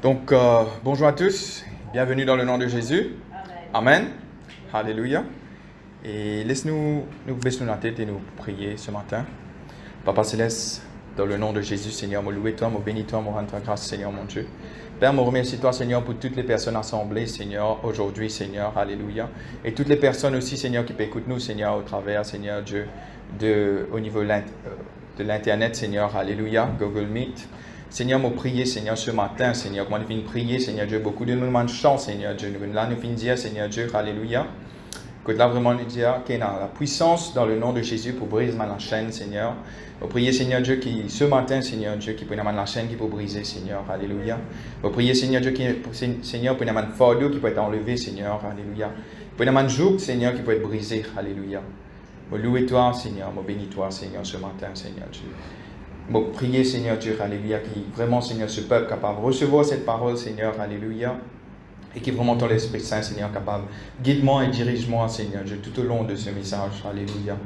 Bonjour à tous, bienvenue dans le nom de Jésus. Amen. Alléluia. Et laisse-nous baisser la tête et nous prier ce matin. Papa Céleste, dans le nom de Jésus, Seigneur, me louer toi, me bénis toi, me rendre ta grâce, Seigneur mon Dieu. Père, me remercie toi, Seigneur, pour toutes les personnes assemblées, Seigneur, aujourd'hui, Seigneur, alléluia. Et toutes les personnes aussi, Seigneur, qui écoutent nous, Seigneur, au travers, Seigneur Dieu, au niveau de l'Internet, Seigneur, alléluia, Google Meet. Seigneur, me prier, Seigneur, ce matin, Seigneur, comment nous finissons prier, Seigneur Dieu, beaucoup de nous demandent chance, Seigneur Dieu. Là, nous finissons dire, Seigneur Dieu, alléluia. Que là, vraiment, nous dire qu'il y a la puissance dans le nom de Jésus pour briser la chaîne, Seigneur. Me prier, Seigneur Dieu, qui, ce matin, Seigneur Dieu, qui peut nous la chaîne qui peut briser, Seigneur, alléluia. Me prier, Seigneur Dieu, Seigneur, pour nous un fardeau qui peut être enlevé, Seigneur, alléluia. Pour nous un joug, Seigneur, qui peut être brisé, alléluia. Me louer toi, Seigneur, me bénis toi, Seigneur, ce matin, Seigneur Dieu. Me prier, Seigneur Dieu, alléluia, qui vraiment, Seigneur, ce peuple capable de recevoir cette parole, Seigneur, alléluia, et qui vraiment ton l'Esprit Saint, Seigneur, capable. Guide-moi et dirige-moi, Seigneur Dieu, tout au long de ce message, alléluia.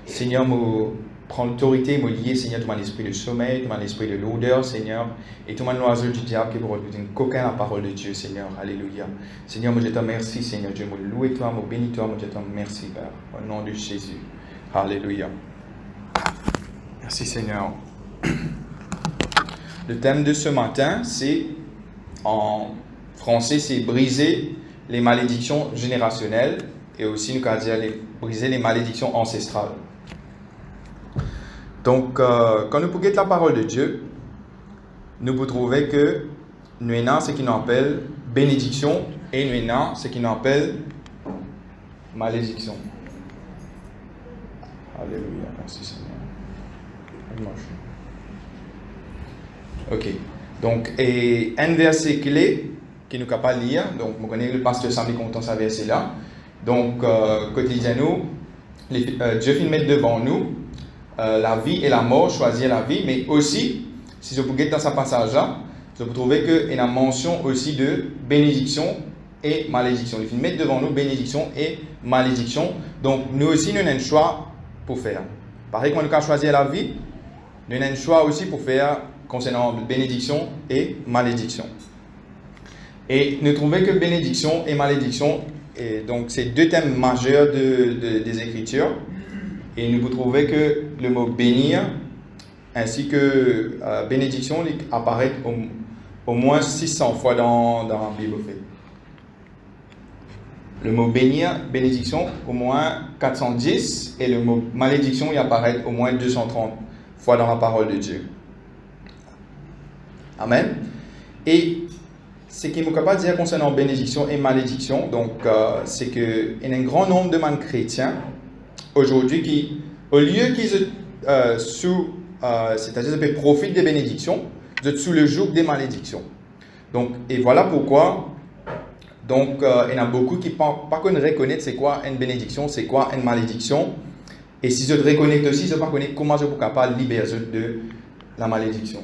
Seigneur, me prends l'autorité, me lier, Seigneur, tout mon esprit de sommeil, tout mon esprit de l'odeur, Seigneur, et tout mon oiseau du diable qui pourrait une coquin la parole de Dieu, Seigneur, alléluia. Seigneur, moi je te remercie, Seigneur Dieu, me louer toi, me bénis toi, moi je te remercie, Père, au nom de Jésus, alléluia. Merci Seigneur. Le thème de ce matin, c'est, en français, c'est briser les malédictions générationnelles et aussi, nous allons dire, briser les malédictions ancestrales. Donc, quand nous pouvons la parole de Dieu, nous pouvons trouver que nous avons ce qu'on appelle bénédiction et nous avons ce qu'on appelle malédiction. Alléluia, merci Seigneur. Ok, donc, et un verset clé qui nous capable de lire, donc, vous connaissez le pasteur Samedi content ce verset-là. Donc, quotidiennement, Dieu fait mettre devant nous la vie et la mort, choisir la vie, mais aussi, si je vous guette dans ce passage-là, je vous trouver qu'il y a une mention aussi de bénédiction et malédiction. Il fait mettre devant nous bénédiction et malédiction. Donc, nous aussi, nous avons un choix pour faire. Pareil, quand nous avons choisi la vie, nous avons un choix aussi pour faire concernant bénédiction et malédiction. Et nous trouvons que bénédiction et malédiction, et donc c'est deux thèmes majeurs des Écritures. Et nous trouvons que le mot bénir ainsi que bénédiction apparaît au moins 600 fois dans la Bible. Le mot bénir, bénédiction, au moins 410, et le mot malédiction, il apparaît au moins 230 fois dans la parole de Dieu. Amen. Et ce qui est capable de dire concernant bénédiction et malédiction, donc c'est qu'il y a un grand nombre de chrétiens aujourd'hui qui, au lieu qu'ils c'est-à-dire profitent des bénédictions, ils sont sous le joug des malédictions. Donc, et voilà pourquoi. Donc, il y en a beaucoup qui ne pensent pas qu'on reconnaît c'est quoi une bénédiction, c'est quoi une malédiction. Et si je te reconnais aussi, je ne sais pas comment je suis capable de libérer de la malédiction.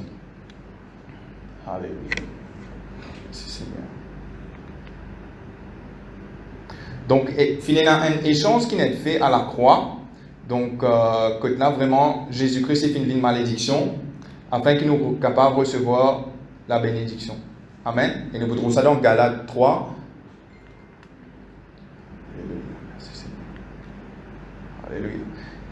Alléluia. Merci Seigneur. Donc, finalement, un échange qui est fait à la croix. Donc, que là, vraiment, Jésus-Christ est une malédiction afin qu'il nous soit capable de recevoir la bénédiction. Amen. Et nous trouvons ça dans Galates 3. Alléluia.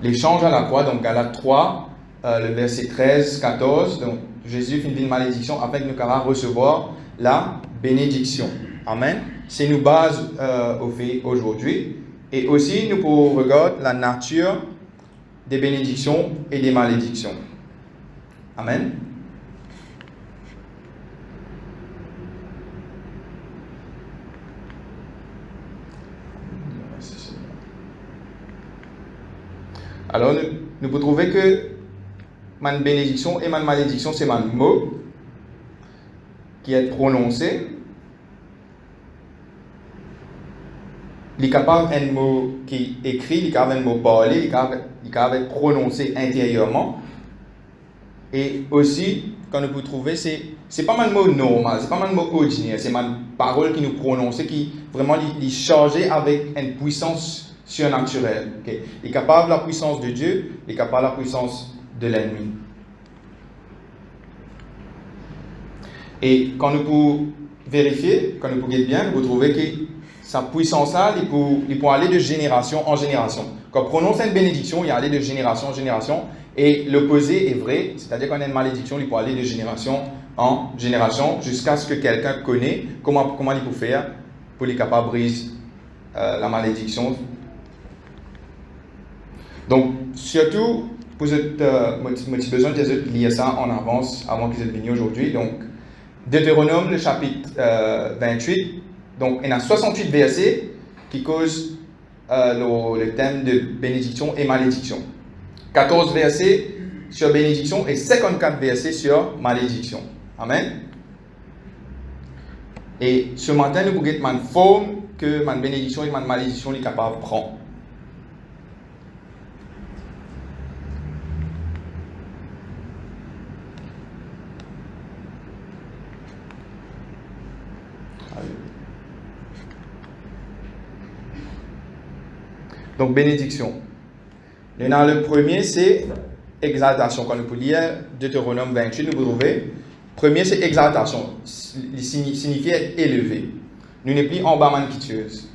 L'échange à la croix, donc Galates 3, le verset 13-14. Donc, Jésus finit une malédiction afin que nous puissions recevoir la bénédiction. Amen. C'est nous base au fait aujourd'hui. Et aussi, nous pouvons regarder la nature des bénédictions et des malédictions. Amen. Alors, nous pouvons trouver que ma bénédiction et ma malédiction, c'est un mot qui est prononcé. Il est capable un mot qui est écrit, il est capable un mot parlé, il est capable être prononcé intérieurement. Et aussi, quand nous pouvons trouver, c'est pas un mot normal, c'est pas un mot ordinaire, c'est une parole qui nous prononce, qui vraiment est chargée avec une puissance surnaturelle. Okay? Il est capable de la puissance de Dieu, il est capable de la puissance de l'ennemi. Et quand nous pouvons vérifier, quand nous pouvons bien, vous trouvez que sa puissance-là, il peut aller de génération en génération. Quand on prononce une bénédiction, il aller de génération en génération. Et l'opposé est vrai, c'est-à-dire qu'on a une malédiction, il peut aller de génération en génération jusqu'à ce que quelqu'un connaisse comment il peut faire pour être capable de briser la malédiction. Donc, surtout, vous avez besoin de lire ça en avance avant qu'ils aient venu aujourd'hui. Donc, Deutéronome, le chapitre 28. Donc, il y a 68 versets qui causent le thème de bénédiction et malédiction. 14 versets sur bénédiction et 54 versets sur malédiction. Amen. Et ce matin, nous pouvons une forme que ma bénédiction et ma malédiction sont capables de prendre. Donc, bénédiction. Le premier, c'est exaltation. Quand nous pouvons lire Deutéronome 28, nous pouvons trouver. Premier, c'est exaltation. Il signifie être élevé. Nous n'est plus en bas manquitueuse.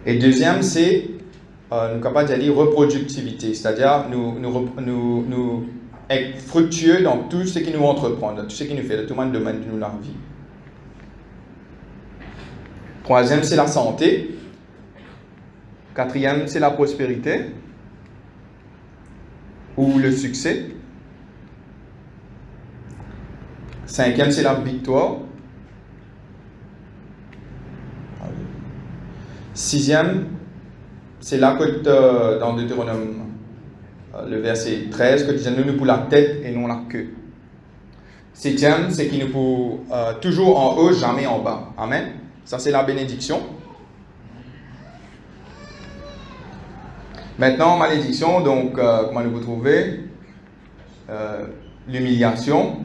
Et deuxième, c'est nous sommes capables de dire reproductivité. C'est-à-dire, nous être fructueux dans tout ce qui nous entreprend, dans tout ce qui nous fait, dans tout le domaine de notre vie. Troisième, c'est la santé. Quatrième, c'est la prospérité ou le succès. Cinquième, c'est la victoire. Sixième, c'est là que dans Deutéronome, le verset 13, que disait nous pour la tête et non la queue. Septième, c'est qu'il nous pour toujours en haut, jamais en bas. Amen. Ça, c'est la bénédiction. Maintenant, malédiction, donc, comment vous trouvez l'humiliation.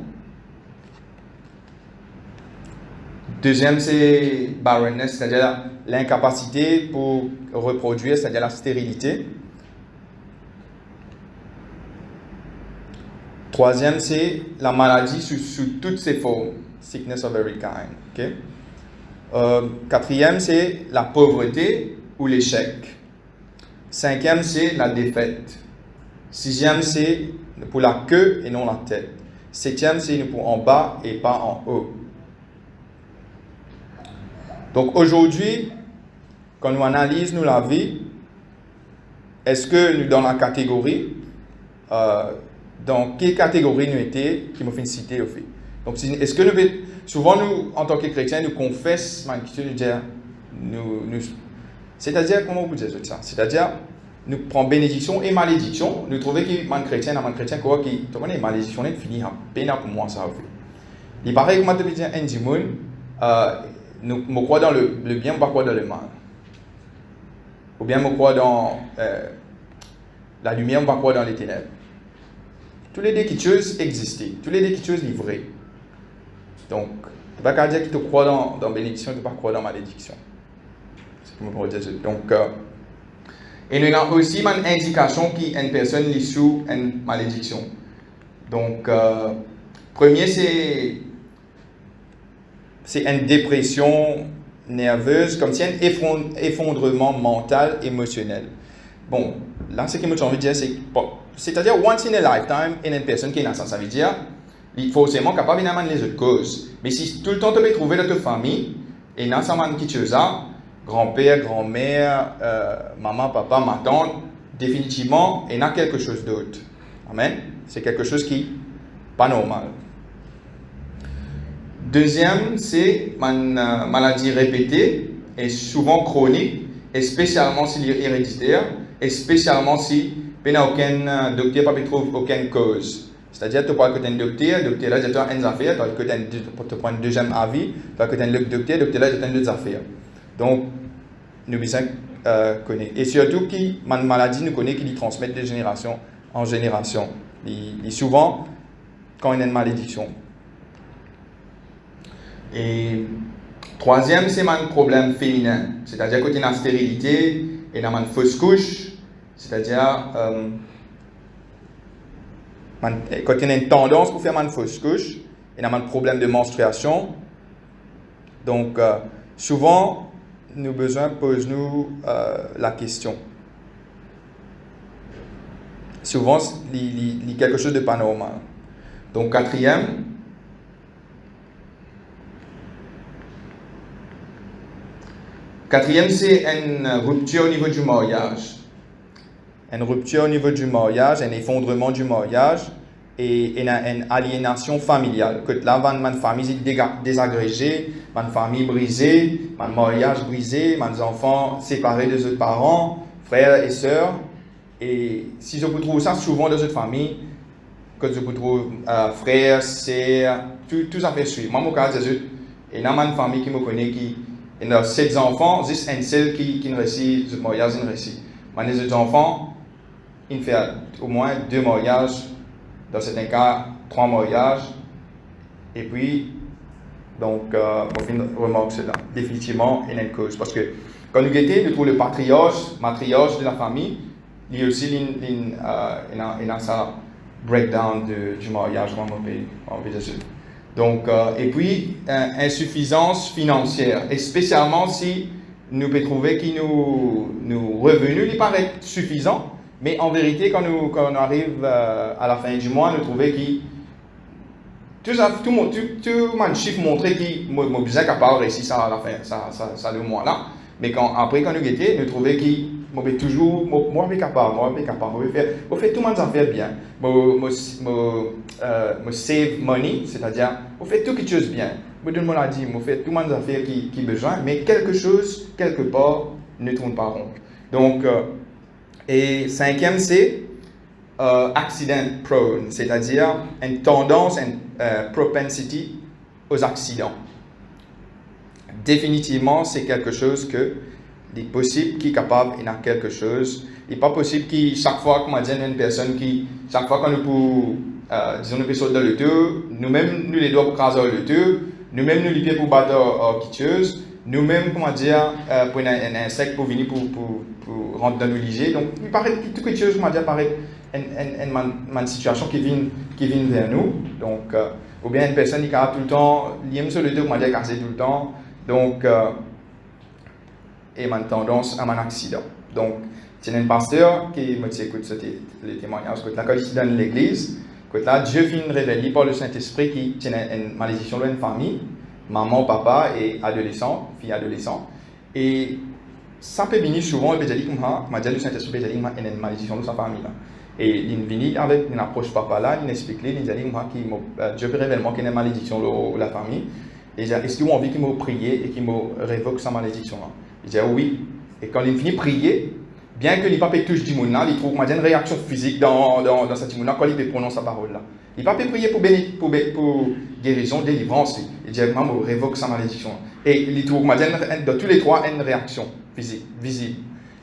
Deuxième, c'est barrenness, c'est-à-dire l'incapacité pour reproduire, c'est-à-dire la stérilité. Troisième, c'est la maladie sous toutes ses formes, sickness of every kind. Okay? Quatrième, c'est la pauvreté ou l'échec. Cinquième, c'est la défaite. Sixième, c'est pour la queue et non la tête. Septième, c'est pour en bas et pas en haut. Donc aujourd'hui, quand nous analysons la vie, est-ce que nous dans la catégorie, dans quelle catégorie nous étions, qui m'a fait citer au fait. Donc est-ce que nous, souvent nous, en tant que chrétiens, nous confessons, c'est-à-dire, comment vous dites ça? C'est-à-dire, nous prenons bénédiction et malédiction. Nous trouvons que les chrétiens, qui ont malédiction, ils finissent à peine pour moi ça. Il paraît que moi, je dis un dimanche, nous crois dans le bien, pas croire dans le mal. Ou bien nous crois dans la lumière, pas croire dans les ténèbres. Tous les deux qui choses existent. Tous les deux qui choses livrés. Donc, tu ne peux pas dire que tu crois dans la bénédiction, tu ne peux pas croire dans la malédiction. C'est ce que je veux dire. Donc, et nous avons aussi une indication qui une personne est sous une malédiction. Donc, premier, c'est une dépression nerveuse, comme si un effondrement mental, émotionnel. Bon, là, ce que j'ai envie de dire, c'est-à-dire, once in a lifetime, une personne qui est innocente, ça veut dire, il faut forcément capable d'amener les autres causes. Mais si tout le temps tu peux trouver dans ta famille, et dans sa man qui tu as, grand-père, grand-mère, maman, papa, ma tante, définitivement, il y a quelque chose d'autre. Amen. C'est quelque chose qui n'est pas normal. Deuxième, c'est une maladie répétée et souvent chronique, et spécialement s'il est héréditaire, et spécialement si aucun docteur ne trouve aucune cause. C'est-à-dire, tu parles que tu es un docteur là, tu as une affaire, tu prends un deuxième avis, tu as un docteur là, tu as deux affaires. Donc, nous devons connaître. Et surtout, une maladie, nous connaissons qui transmet de génération en génération. Et souvent, quand il y a une malédiction. Et troisième, c'est un problème féminin. C'est-à-dire qu'il y a une stérilité, et il y a une fausse couche. C'est-à-dire, quand il y a une tendance pour faire une fausse couche, il y a un problème de menstruation. Donc, souvent, nous besoin pose-nous la question. Souvent, il y a quelque chose de pas normal. Donc, quatrième, c'est une rupture au niveau du mariage. Une rupture au niveau du mariage, un effondrement du mariage et une aliénation familiale. Que là, ma famille est désagrégée, ma famille brisée, mon mariage brisé, mes enfants séparés des autres parents, frères et sœurs. Et si je vous trouve ça souvent dans cette famille, que je vous trouve frères, sœurs, tout ça fait suivre. Moi, mon cas, et dans ma famille qui me connaît, qui a 7 enfants, juste un seul qui ne réussit, le mariage ne réussit. Mes autres enfants, il fait au moins 2 mariages, dans certains cas 3 mariages, et puis, donc, on fait une remarque sur ça. Définitivement, il y a une cause. Parce que quand nous guettons, nous trouvons le matriarche de la famille, il y a aussi il a ça breakdown du mariage dans mon pays, donc, et puis, insuffisance financière, et spécialement si nous pouvons trouver que nos revenus ils paraissent suffisants, mais en vérité, quand on arrive à la fin du mois, nous trouvons que tout mon chiffre montrait que moi besoin capable de réussir ça à la fin, ça le mois là, mais après quand nous guettons, nous trouvons que moi toujours moi capable on fait tout mon affaire bien moi save money, c'est-à-dire on fait tout quelque chose bien, moi donne moi dit on fait tout mon affaire qui besoin, mais quelque chose quelque part ne tourne pas rond. Donc et cinquième c'est accident prone, c'est-à-dire une tendance, une propensity aux accidents. Définitivement c'est quelque chose que il est possible qu'il est capable il y a quelque chose. Il n'est pas possible que chaque fois qu'on dit une personne qui, chaque fois qu'on nous pour, disons nous peut dans le tour, nous-mêmes nous les doigts pour craser le tour, nous-mêmes nous les pieds pour battre quitteuse, nous-mêmes comment dire pour un insecte pour venir pour rentrer dans le liger. Donc il paraît que toute chose comment dire paraît une situation qui vient vers nous. Donc ou bien une personne qui a tout le temps lié sur le tour comment dire casser tout le temps. Donc et ma tendance à mon accident. Donc, c'est un pasteur qui me dit, écoute, c'était le témoignage, là, quand il dans l'église, écoute, là, Dieu vient révéler par le Saint-Esprit qui tient une malédiction dans une famille, maman, papa et adolescent, fille adolescent. Et ça peut venir souvent, il peut dire, comme le Saint-Esprit peut dire, il y a une malédiction dans sa famille. Là. Et il vient avec une approche papa là, il explique, il dit, Dieu peut révéler qu'il y a une malédiction dans la famille. Et il dit, est-ce qu'il a envie qu'il me prie et qu'il me révoque sa malédiction là? Il dit oui. Et quand il finit de prier, bien que il pas touche du monde là, il trouve une réaction physique dans cette monde là quand il prononce sa parole là. Il pas prier pour guérison, délivrance. Il dit maman révoque sa malédiction. Et il trouve dans tous les trois une réaction physique visible.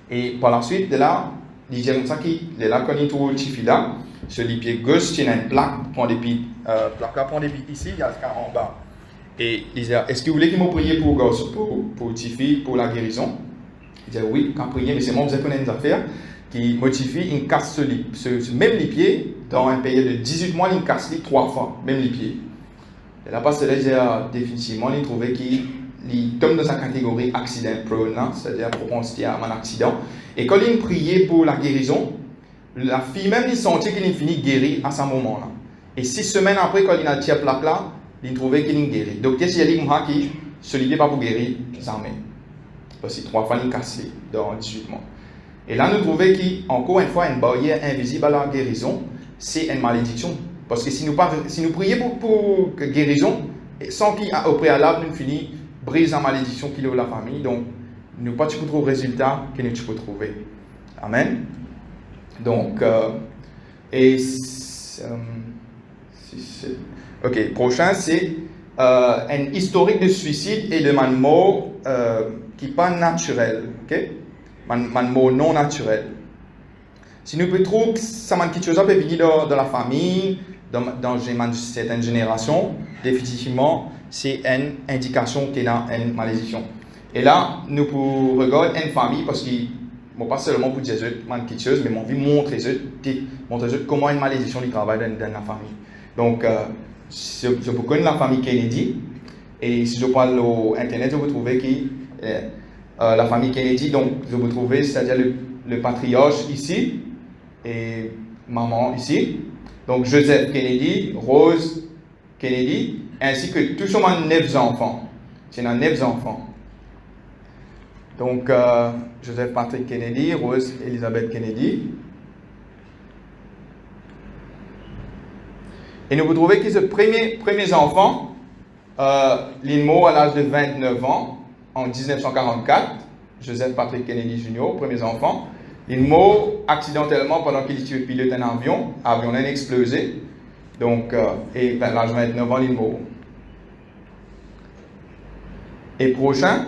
Et par la suite de là, il dit comme ça qu'il est là quand il trouve le chiffre là, sur les pieds gauche, il y a une plaque, prend des pieds, plaque là, prend des pieds ici, il y a le cas en bas. Et il dit, est-ce que vous voulez qu'il me prie pour Tiffy, pour la guérison? Il dit, oui, quand prier, mais c'est moi, vous avez une affaire qui modifie, il casse même les pieds, dans un pays de 18 mois, il casse les 3 fois, même les pieds. Et là, parce que là, définitivement, il trouvait qu'il tombe dans sa catégorie accident prone, c'est-à-dire propensité à un accident. Et quand il priait pour la guérison, la fille même, il sentait qu'il finit guéri à ce moment-là. Et 6 semaines après, quand il a tiré plaque là, il trouvait qu'il est guéri. Donc, qu'est-ce qu'il y a qui se libère pas pour guérir les armées? Parce que 3 fois, il est cassé dans 18 mois. Et là, nous trouvons qu'encore une fois, une barrière invisible à la guérison, c'est une malédiction. Parce que si nous prions pour guérison, sans qu'au préalable, nous finissons brise la malédiction qu'il y a dans la famille, donc nous pas trouver le résultat que nous pouvons trouver. Amen. Donc, ok, prochain, c'est un historique de suicide et de mort qui n'est pas naturel. Ok? Mort non naturel. Si nous pouvons trouver que ça quelque chose peut venir dans la famille, dans certaines générations, définitivement, c'est une indication qu'il y a une malédiction. Et là, nous pouvons regarder une famille parce que, pas seulement pour dire quelque chose, mais on veut montrer montrer comment une malédiction du travail dans la famille. Donc, je vous connais la famille Kennedy. Et si je parle au Internet, je vous trouver qui la famille Kennedy. Donc, je vous trouver, c'est-à-dire le patriarche ici et maman ici. Donc, Joseph Kennedy, Rose Kennedy, ainsi que tous sont 9 enfants. C'est 9 enfants. Donc, Joseph Patrick Kennedy, Rose Elizabeth Kennedy. Et nous vous trouvez que ce premier enfant, l'INMO à l'âge de 29 ans, en 1944, Joseph Patrick Kennedy Jr., premier enfant. L'INMO, accidentellement, pendant qu'il pilotait un avion a explosé. Donc, et ben, l'âge de 29 ans, l'INMO. Et prochain.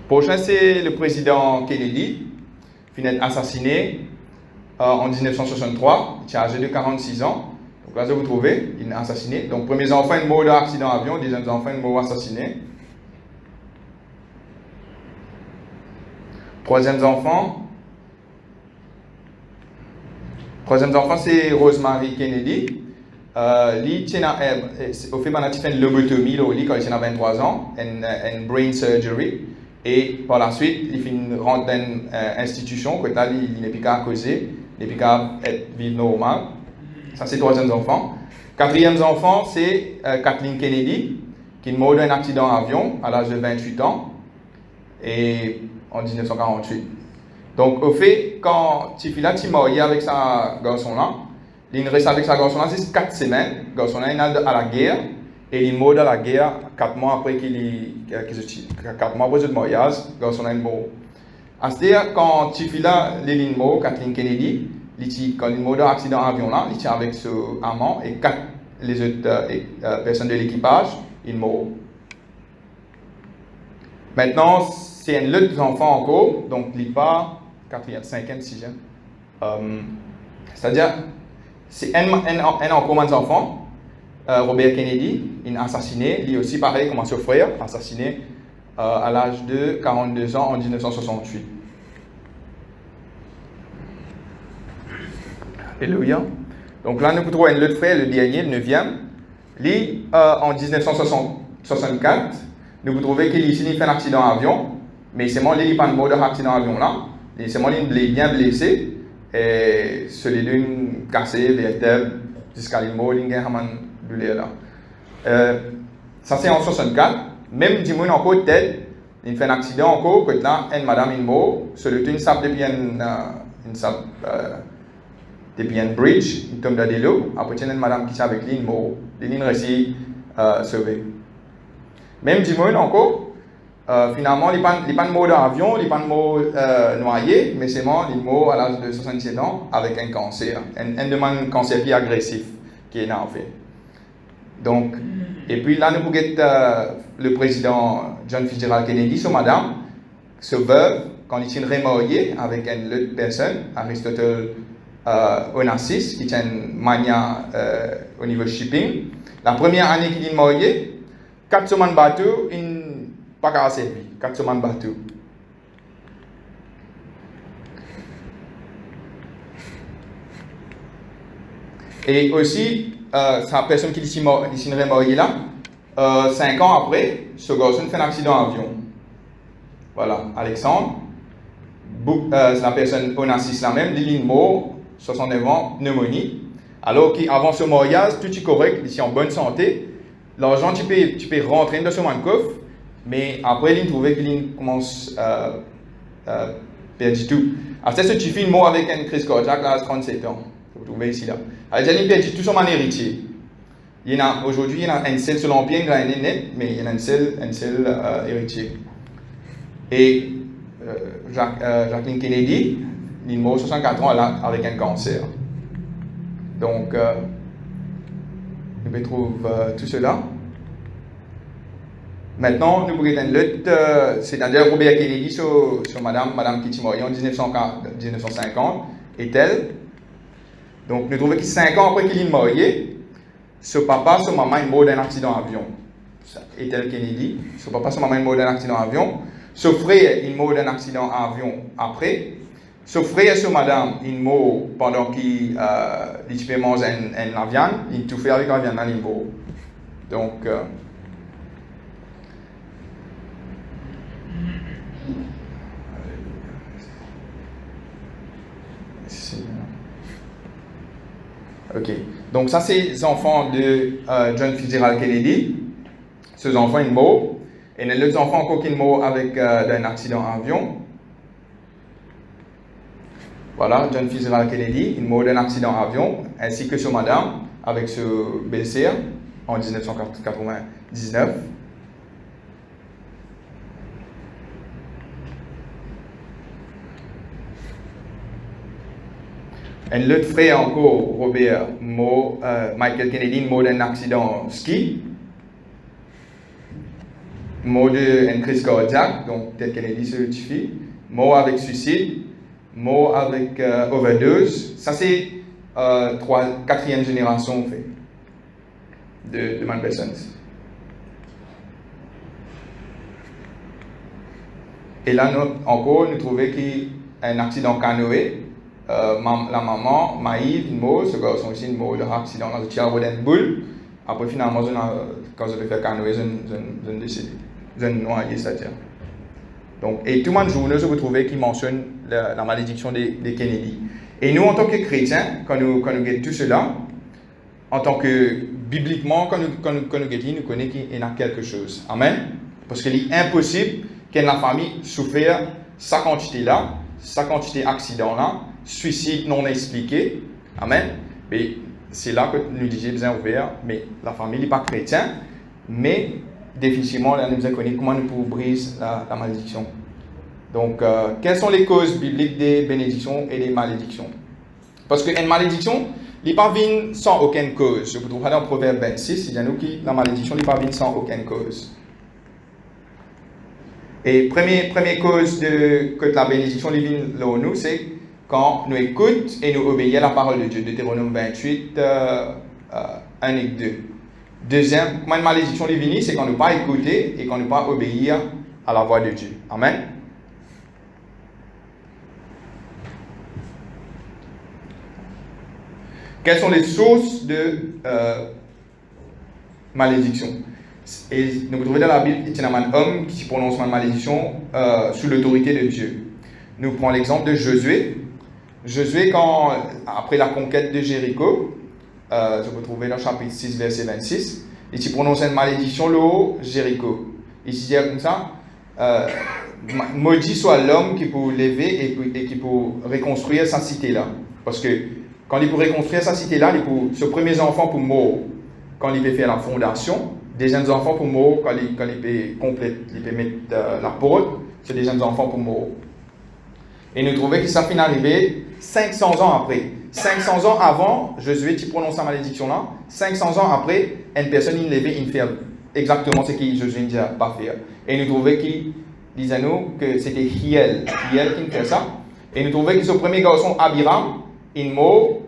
Prochain, c'est le président Kennedy, qui est assassiné en 1963, il est âgé de 46 ans. Donc là, vous trouvez, il est assassiné. Donc, premier enfant, il est mort d'accident d'avion, deuxième enfant, il est mort assassiné. Troisième enfant, c'est Rosemary Kennedy. Au fait, il fait une lobotomie quand il a 23 ans, une brain surgery. Et par la suite, il rentre dans une institution, que là, il n'est plus qu'à causer, il n'est plus qu'à vivre normal. Ça, c'est le troisième enfant. Quatrième enfant, c'est Kathleen Kennedy, qui est morte dans un accident d'avion à l'âge de 28 ans, et en 1948. Donc, au fait, quand Tifila est marié avec sa garçon-là, il reste avec sa garçon-là 4 semaines. Le garçon-là est à la guerre. Et il est mort dans la guerre 4 mois après 4 mois après le mariage, le garçon est mort. C'est-à-dire, quand Tifila est mort, Kathleen Kennedy, quand il est mort dans l'accident d'avion là, il était avec ce amant et 4 les autres personnes de l'équipage, il est mort. Maintenant, c'est un autre enfant encore, donc il n'est pas 4e, 5e, 6e. C'est-à-dire, c'est un encore un enfant. Robert Kennedy, il est assassiné, lui aussi pareil comme son frère, assassiné à l'âge de 42 ans en 1968. Alléluia. Donc là, nous trouvons un autre frère, le dernier, le 9e. Lui, en 1964, nous trouvons qu'il fait un accident d'avion, mais c'est moi, il n'est pas mort dans l'accident d'avion là. C'est moi, il est bien blessé, et celui-là, cassé, vertèbre, jusqu'à l'immo, il est là. Ça c'est en 64. Même si on encore tête, il fait un accident encore, que là, une madame est morte, celui-là, il sape depuis un bridge, il tombe dans l'eau, après il y a une madame qui est avec lui, il est mort. Il est réussi à sauver. Même si on encore, finalement, il n'est pas mort dans l'avion, il n'est pas mort noyé, mais c'est mort, il est mort à l'âge de 67 ans avec un cancer, un cancer plus agressif qui est là en fait. Donc, et puis là, nous avons le président John Fitzgerald Kennedy, son madame, ce veuve, quand il est remarié avec une autre personne, Aristotle Onassis, qui est une mania au niveau shipping. La première année qu'il est marié, 4 semaines de bateau, il n'a pas qu'à servir. 4 semaines de bateau. Et aussi, sa personne qui est remariée là, 5 ans après, ce garçon fait un accident d'avion. Voilà, Alexandre. C'est la personne Onassis la même, il est mort, 69 ans, pneumonie. Alors qu'avant ce mariage, tout est correct, il est en bonne santé. L'argent, tu peux rentrer dans son coffre, mais après, il trouvait qu'il commence à perdre tout. Après, ce tu fais mort avec une crise cardiaque à 37 ans. Vous trouvez ici là. Alors, il a perdu tout son héritier. Aujourd'hui, il y a un seul sur l'empire, il y a un net, mais il y a un seul héritier. Et Jacqueline Kennedy, il est mort 64 ans avec un cancer. Donc, nous retrouvons tout cela. Maintenant, nous regardons l'autre, c'est-à-dire Robert Kennedy sur Madame Kitty Moyer en 1950, est-elle. Donc, nous trouvons que 5 ans après qu'il est marié, ce papa, ce maman, il meurt d'un accident d'avion. Et tel Kennedy, ce papa, ce maman, il meurt d'un accident d'avion. Ce frère, il meurt d'un accident d'avion après. Ce frère et ce madame, il meurt pendant qu'il mange la viande. Il tout fait avec la viande, il meurt. Donc, ok. Donc, ça, c'est les enfants de John Fitzgerald Kennedy. Ces enfants, ils meurent. Et les autres enfants encore qui meurent avec un accident d'avion. Voilà, John Fitzgerald Kennedy, il meurt d'un accident d'avion, ainsi que ce madame, avec ce belle-sœur, en 1999. Un autre frère encore, Robert, Michael Kennedy, mort d'un accident ski, mort d'une crise cardiaque, donc Ted Kennedy se notifie, mort avec suicide, mort avec overdose. Ça c'est quatrième génération en fait de Malpersons. Et là encore nous trouvons qu'il y a un accident canoë. La maman, Maïve, une mort, ce garçon aussi, une mort de accident dans le tir d'une boule. Après, finalement, quand je vais faire canoë, je décide. Je noyé, c'est-à-dire. Donc, et tout le monde journée, je vous trouvez qui mentionne la malédiction des Kennedy. Et nous, en tant que chrétiens, quand nous guettons tout cela, en tant que bibliquement, quand nous guettons, nous connaissons qu'il y a quelque chose. Amen. Parce qu'il est impossible que la famille souffre sa quantité-là, sa quantité d'accident-là, suicide non expliqué. Amen. Mais c'est là que nous disons bien ouvert, mais la famille n'est pas chrétienne, mais définitivement, là, nous connaissons comment nous pouvons briser la malédiction. Donc, quelles sont les causes bibliques des bénédictions et des malédictions? Parce qu'une malédiction, il n'est pas venue sans aucune cause. Je vous trouve dans Proverbe 26, il y a nous qui la malédiction n'est pas venue sans aucune cause. Et première cause que la bénédiction est venue là où nous, c'est quand nous écoutons et nous obéissons à la parole de Dieu. Deutéronome 28, 1 et 2. Deuxième, comment une malédiction est venue, c'est quand nous ne pas écouter et quand nous ne pas obéir à la voix de Dieu. Amen. Quelles sont les sources de malédiction? Et nous trouvons dans la Bible, il y a un homme qui prononce une malédiction sous l'autorité de Dieu. Nous prenons l'exemple de Josué. Josué, après la conquête de Jéricho, je peux trouver dans le chapitre 6, verset 26, il prononce une malédiction le Jéricho. Il dit comme ça, maudit soit l'homme qui peut lever et qui peut reconstruire sa cité-là. Parce que quand il peut reconstruire sa cité-là, ce premier enfant pour mourir quand il peut faire la fondation, des jeunes enfants pour mourir quand il peut mettre la porte, c'est des jeunes enfants pour mourir. Et nous trouvons que ça finit arrivé 500 ans après. 500 ans avant, Josué qui prononce sa malédiction là, 500 ans après, une personne il levait, il fait exactement ce que Josué ne dit pas faire. Et nous trouvons qu'il disait nous que c'était Hiel qui fait ça. Et nous trouvons que ce premier garçon, Abiram, il meurt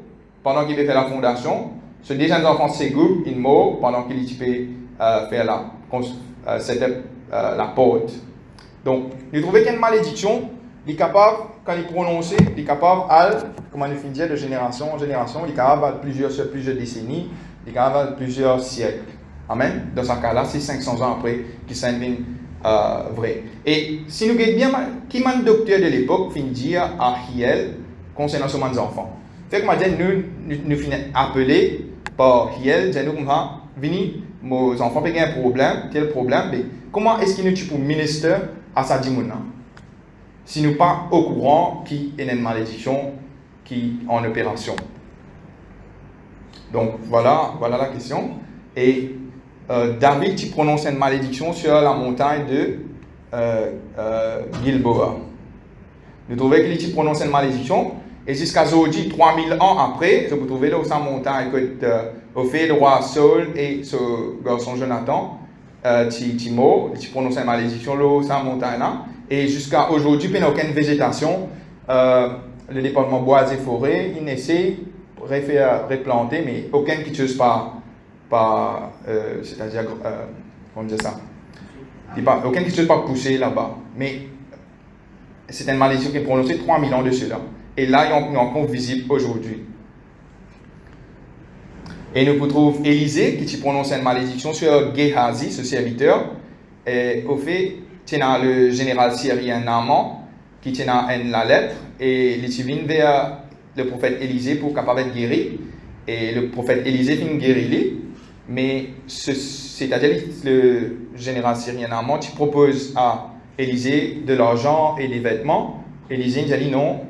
pendant qu'il fait la fondation. Ce deuxième enfant, Ségoub, il meurt pendant qu'il peut faire la porte. Donc, nous trouvons qu'il y a une malédiction, il est capable, quand il prononce, il est capable, comment nous finit de génération en génération, il est capable sur plusieurs décennies, il est capable plusieurs siècles. Amen. Dans ce cas-là, c'est 500 ans après qu'il s'en vrai. Et si nous regardons bien, qui m'a docteur de l'époque finit dire à Hiel concernant ce enfant. Fait que nous finissons appelés par Hiel, nous comme ça, venez, nos enfants ont un problème, quel problème, mais comment est-ce qu'il nous pour ministre à sa dimouna? Si nous pas au courant qu'il y a une malédiction qui est en opération. Donc voilà la question. Et David qui prononce une malédiction sur la montagne de Gilboa. Nous trouvons qu'il prononce une malédiction. Et jusqu'à aujourd'hui, 3000 ans après, je vous trouvez là où sa montagne, au fait le roi Saul et ce garçon Jonathan, Timo, qui prononce une malédiction là où sa montagne là. Et jusqu'à aujourd'hui, il n'y a aucune végétation. Le département bois et forêts, il essaie de replanter, mais aucun qui ne chose pas pas c'est-à-dire, comment dire ça? Aucune quelque chose pas poussé là-bas. Mais c'est une malédiction qui est prononcée 3000 ans de cela. Et là, il est encore visible aujourd'hui. Et nous trouvons Élisée qui prononce une malédiction sur Géhazi, ce serviteur. Et au fait, il y a le général syrien Naaman qui tient la lettre et il vient vers le prophète Élisée pour capable être guéri. Et le prophète Élisée vient guérir. Mais c'est-à-dire le général syrien Naaman qui propose à Élisée de l'argent et des vêtements. Élisée dit non,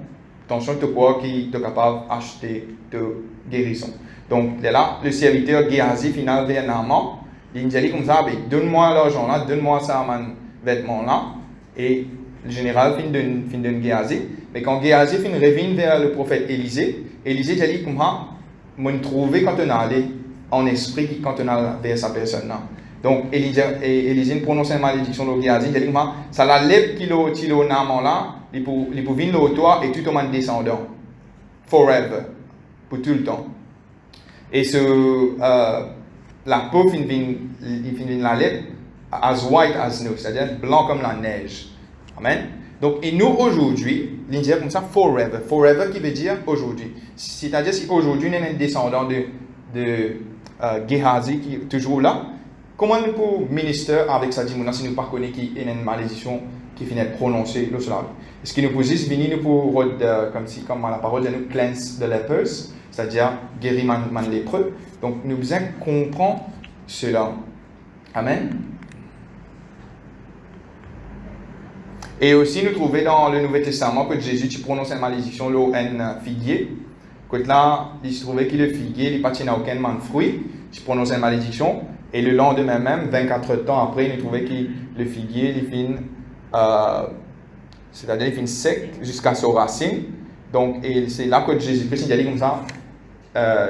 attention, tu crois qu'il est capable d'acheter de guérison. Donc là, le serviteur Géhazi final vers Naaman, il dit comme ça, donne-moi l'argent là, donne-moi ça, mon vêtement là. Et le général fin de Géhazi. Mais quand Géhazi revient vers le prophète Élisée, Élisée dit comme ça, je trouvé quand on allait en esprit quand on a vers sa personne là. Donc Élisée prononce une malédiction sur Géhazi, il dit comme ça, la lèvre qui est Naaman là, il peut venir au toit et tout le monde descendant. Forever. Pour tout le temps. Et la peau finit la lèvre as white as snow, c'est-à-dire blanc comme la neige. Amen. Donc, et nous aujourd'hui, il dit comme ça, forever. Forever qui veut dire aujourd'hui. C'est-à-dire si aujourd'hui nous sommes descendants de Géhazi qui est toujours là, comment nous pouvons ministrer avec ça si nous ne connaissons qu'il y a une malédiction qui finit de prononcer le cela? Est-ce que nous pouvons juste venir pour comme la parole de nous cleanse the lepers, c'est-à-dire guérir man lépreux. Donc nous devons comprendre cela. Amen. Et aussi nous trouvons dans le Nouveau Testament que Jésus prononce une malédiction sur un figuier. Quand là, il se trouvait que le figuier il ne aucun fruit, il prononce une malédiction. Et le lendemain même, 24 temps après, nous trouvons que le figuier il finit c'est-à-dire il finit sec jusqu'à sa racine. Donc, et c'est là que Jésus-Christ a dit comme ça,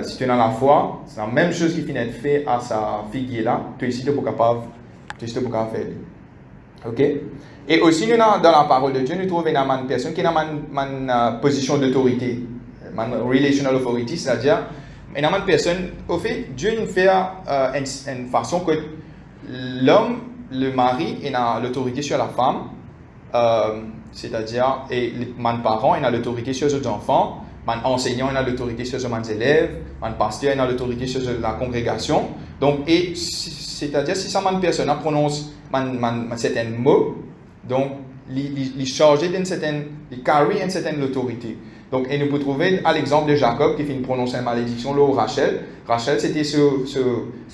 si tu es dans la foi, c'est la même chose qui finit de fait à sa figuier là, tu es ici pour capable faire. Ok? Et aussi, nous, dans la parole de Dieu, nous trouvons une personne qui est dans une position d'autorité, une relational authority, c'est-à-dire une personne, au fait, Dieu nous fait une façon que l'homme, le mari, il a l'autorité sur la femme, c'est-à-dire, et les parents, il a l'autorité sur les enfants, les enseignants, il a l'autorité sur les élèves, les pasteurs, il a l'autorité sur la congrégation. Donc, et c'est-à-dire, si ça personne prononce un certain mot, donc, il charge d'une certaine, il carry une certaine autorité. Donc, et nous pouvons trouver à l'exemple de Jacob qui finit de prononcer une malédiction là, Rachel. Rachel, c'était ce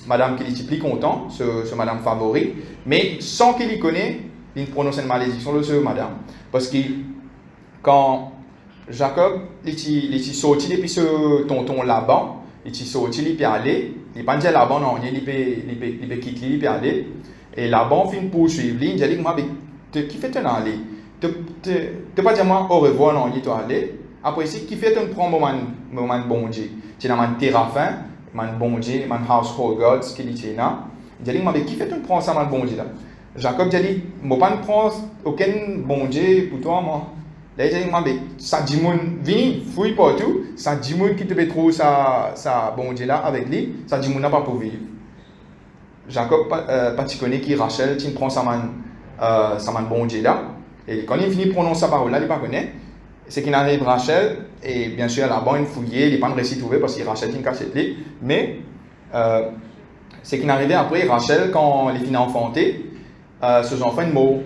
madame qui était plus content, ce madame favori, mais sans qu'il y connaisse, il prononce une malédiction là, sur madame. Parce que quand Jacob, il est sorti depuis ce tonton Laban, il est sorti, il peut aller, il n'est pas dit à Laban, non, il peut quitter, il peut aller, et Laban finit poursuivre, il dit, moi, qui fait un aller? Tu pas dire moi au revoir, non, il doit aller. Après, ici, qui fait un prendre moment bon Dieu? Tu as un théraphin, un bon Dieu, un household gods qui dit là. Il dit, mais qui fait un prendre ça, un bon Dieu là? Jacob dit, je ne pas prendre aucun bon Dieu pour toi, moi. Là, il dit, mais ça dit, viens, fouille partout, ça dit, qui te peut trouver ça bon Dieu là avec lui, ça dit, n'a pas pour vivre. Jacob, pas tu connais qui Rachel, tu prends ça, un bon Dieu là. Et quand il finit de prononcer sa parole là, il ne connaît pas. C'est qu'il arrive Rachel, et bien sûr, là-bas, il fouillé, il n'est pas réussi à trouver parce que Rachel est une cachette. Mais, c'est qu'il arrivait après, Rachel, quand il finit enfanté, ses enfants, il mot.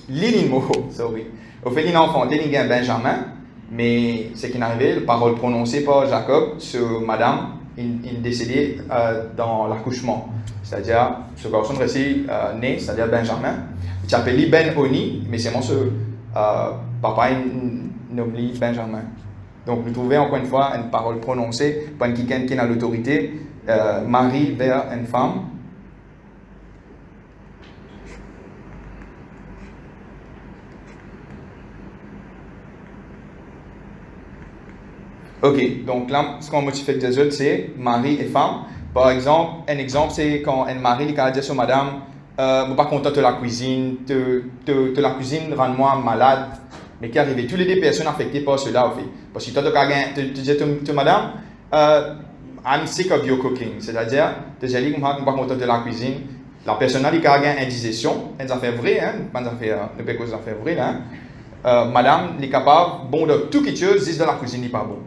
L'île mot, sorry. Au fait, il a enfanté, il y a un Benjamin, mais c'est qu'il arrivait, la parole prononcée par Jacob sur madame, il est décédé dans l'accouchement. C'est-à-dire, ce garçon réussi né, c'est-à-dire Benjamin. Il s'appelle Ben Oni, mais c'est mon papa nomme Benjamin. Donc, nous trouvons encore une fois une parole prononcée par quelqu'un qui a l'autorité, Marie vers une femme. Ok, donc là, ce qu'on modifie des autres, c'est mari et femme. Par exemple, un exemple, c'est quand un mari il a dit à madame, je ne suis pas content de la cuisine, de la cuisine rend-moi malade. Mais qui arrive, tous les deux personnes affectées par cela, en fait. Parce que toi, tu dis à madame, I'm sick of your cooking. C'est-à-dire, déjà, il n'est pas content de la cuisine. La personne a une indigestion, elle a fait vrai, hein, ne pas cause fait vrai, hein. Madame, elle est capable, bon, de tout quelque chose, dit de la cuisine n'est pas bon.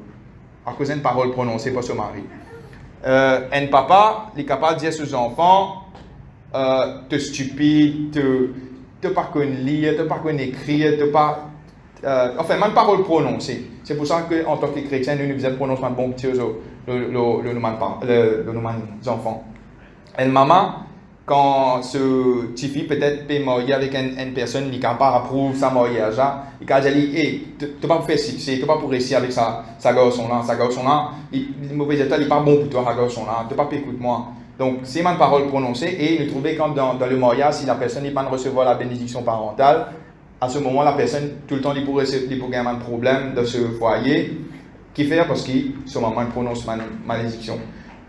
À cause d'une parole prononcée par son mari. Un papa, il est capable de dire à ses enfants, t'es stupide, t'es pas connu lire, t'es pas connu écrire, t'es pas. Enfin, même parole prononcée. C'est pour ça qu'en tant que chrétien, nous devons prononcer un bon petit le enfants. Et maman, quand ce petit fille peut-être peut marier avec une personne qui n'a pas approuvé sa mariage, il a dit, hey, tu n'as pas fait succès, tu n'as pas pour réussir avec sa garçon-là, il mauvais état, il n'est pas bon pour toi, sa garçon-là, tu n'as pas écouter moi. Donc, c'est ma parole prononcée et nous trouvons quand dans le mariage, si la personne n'est pas de recevoir la bénédiction parentale, à ce moment, la personne, tout le temps, il pourrait avoir un problème dans ce foyer, qui fait parce qu'il, ce moment, il prononce malédiction.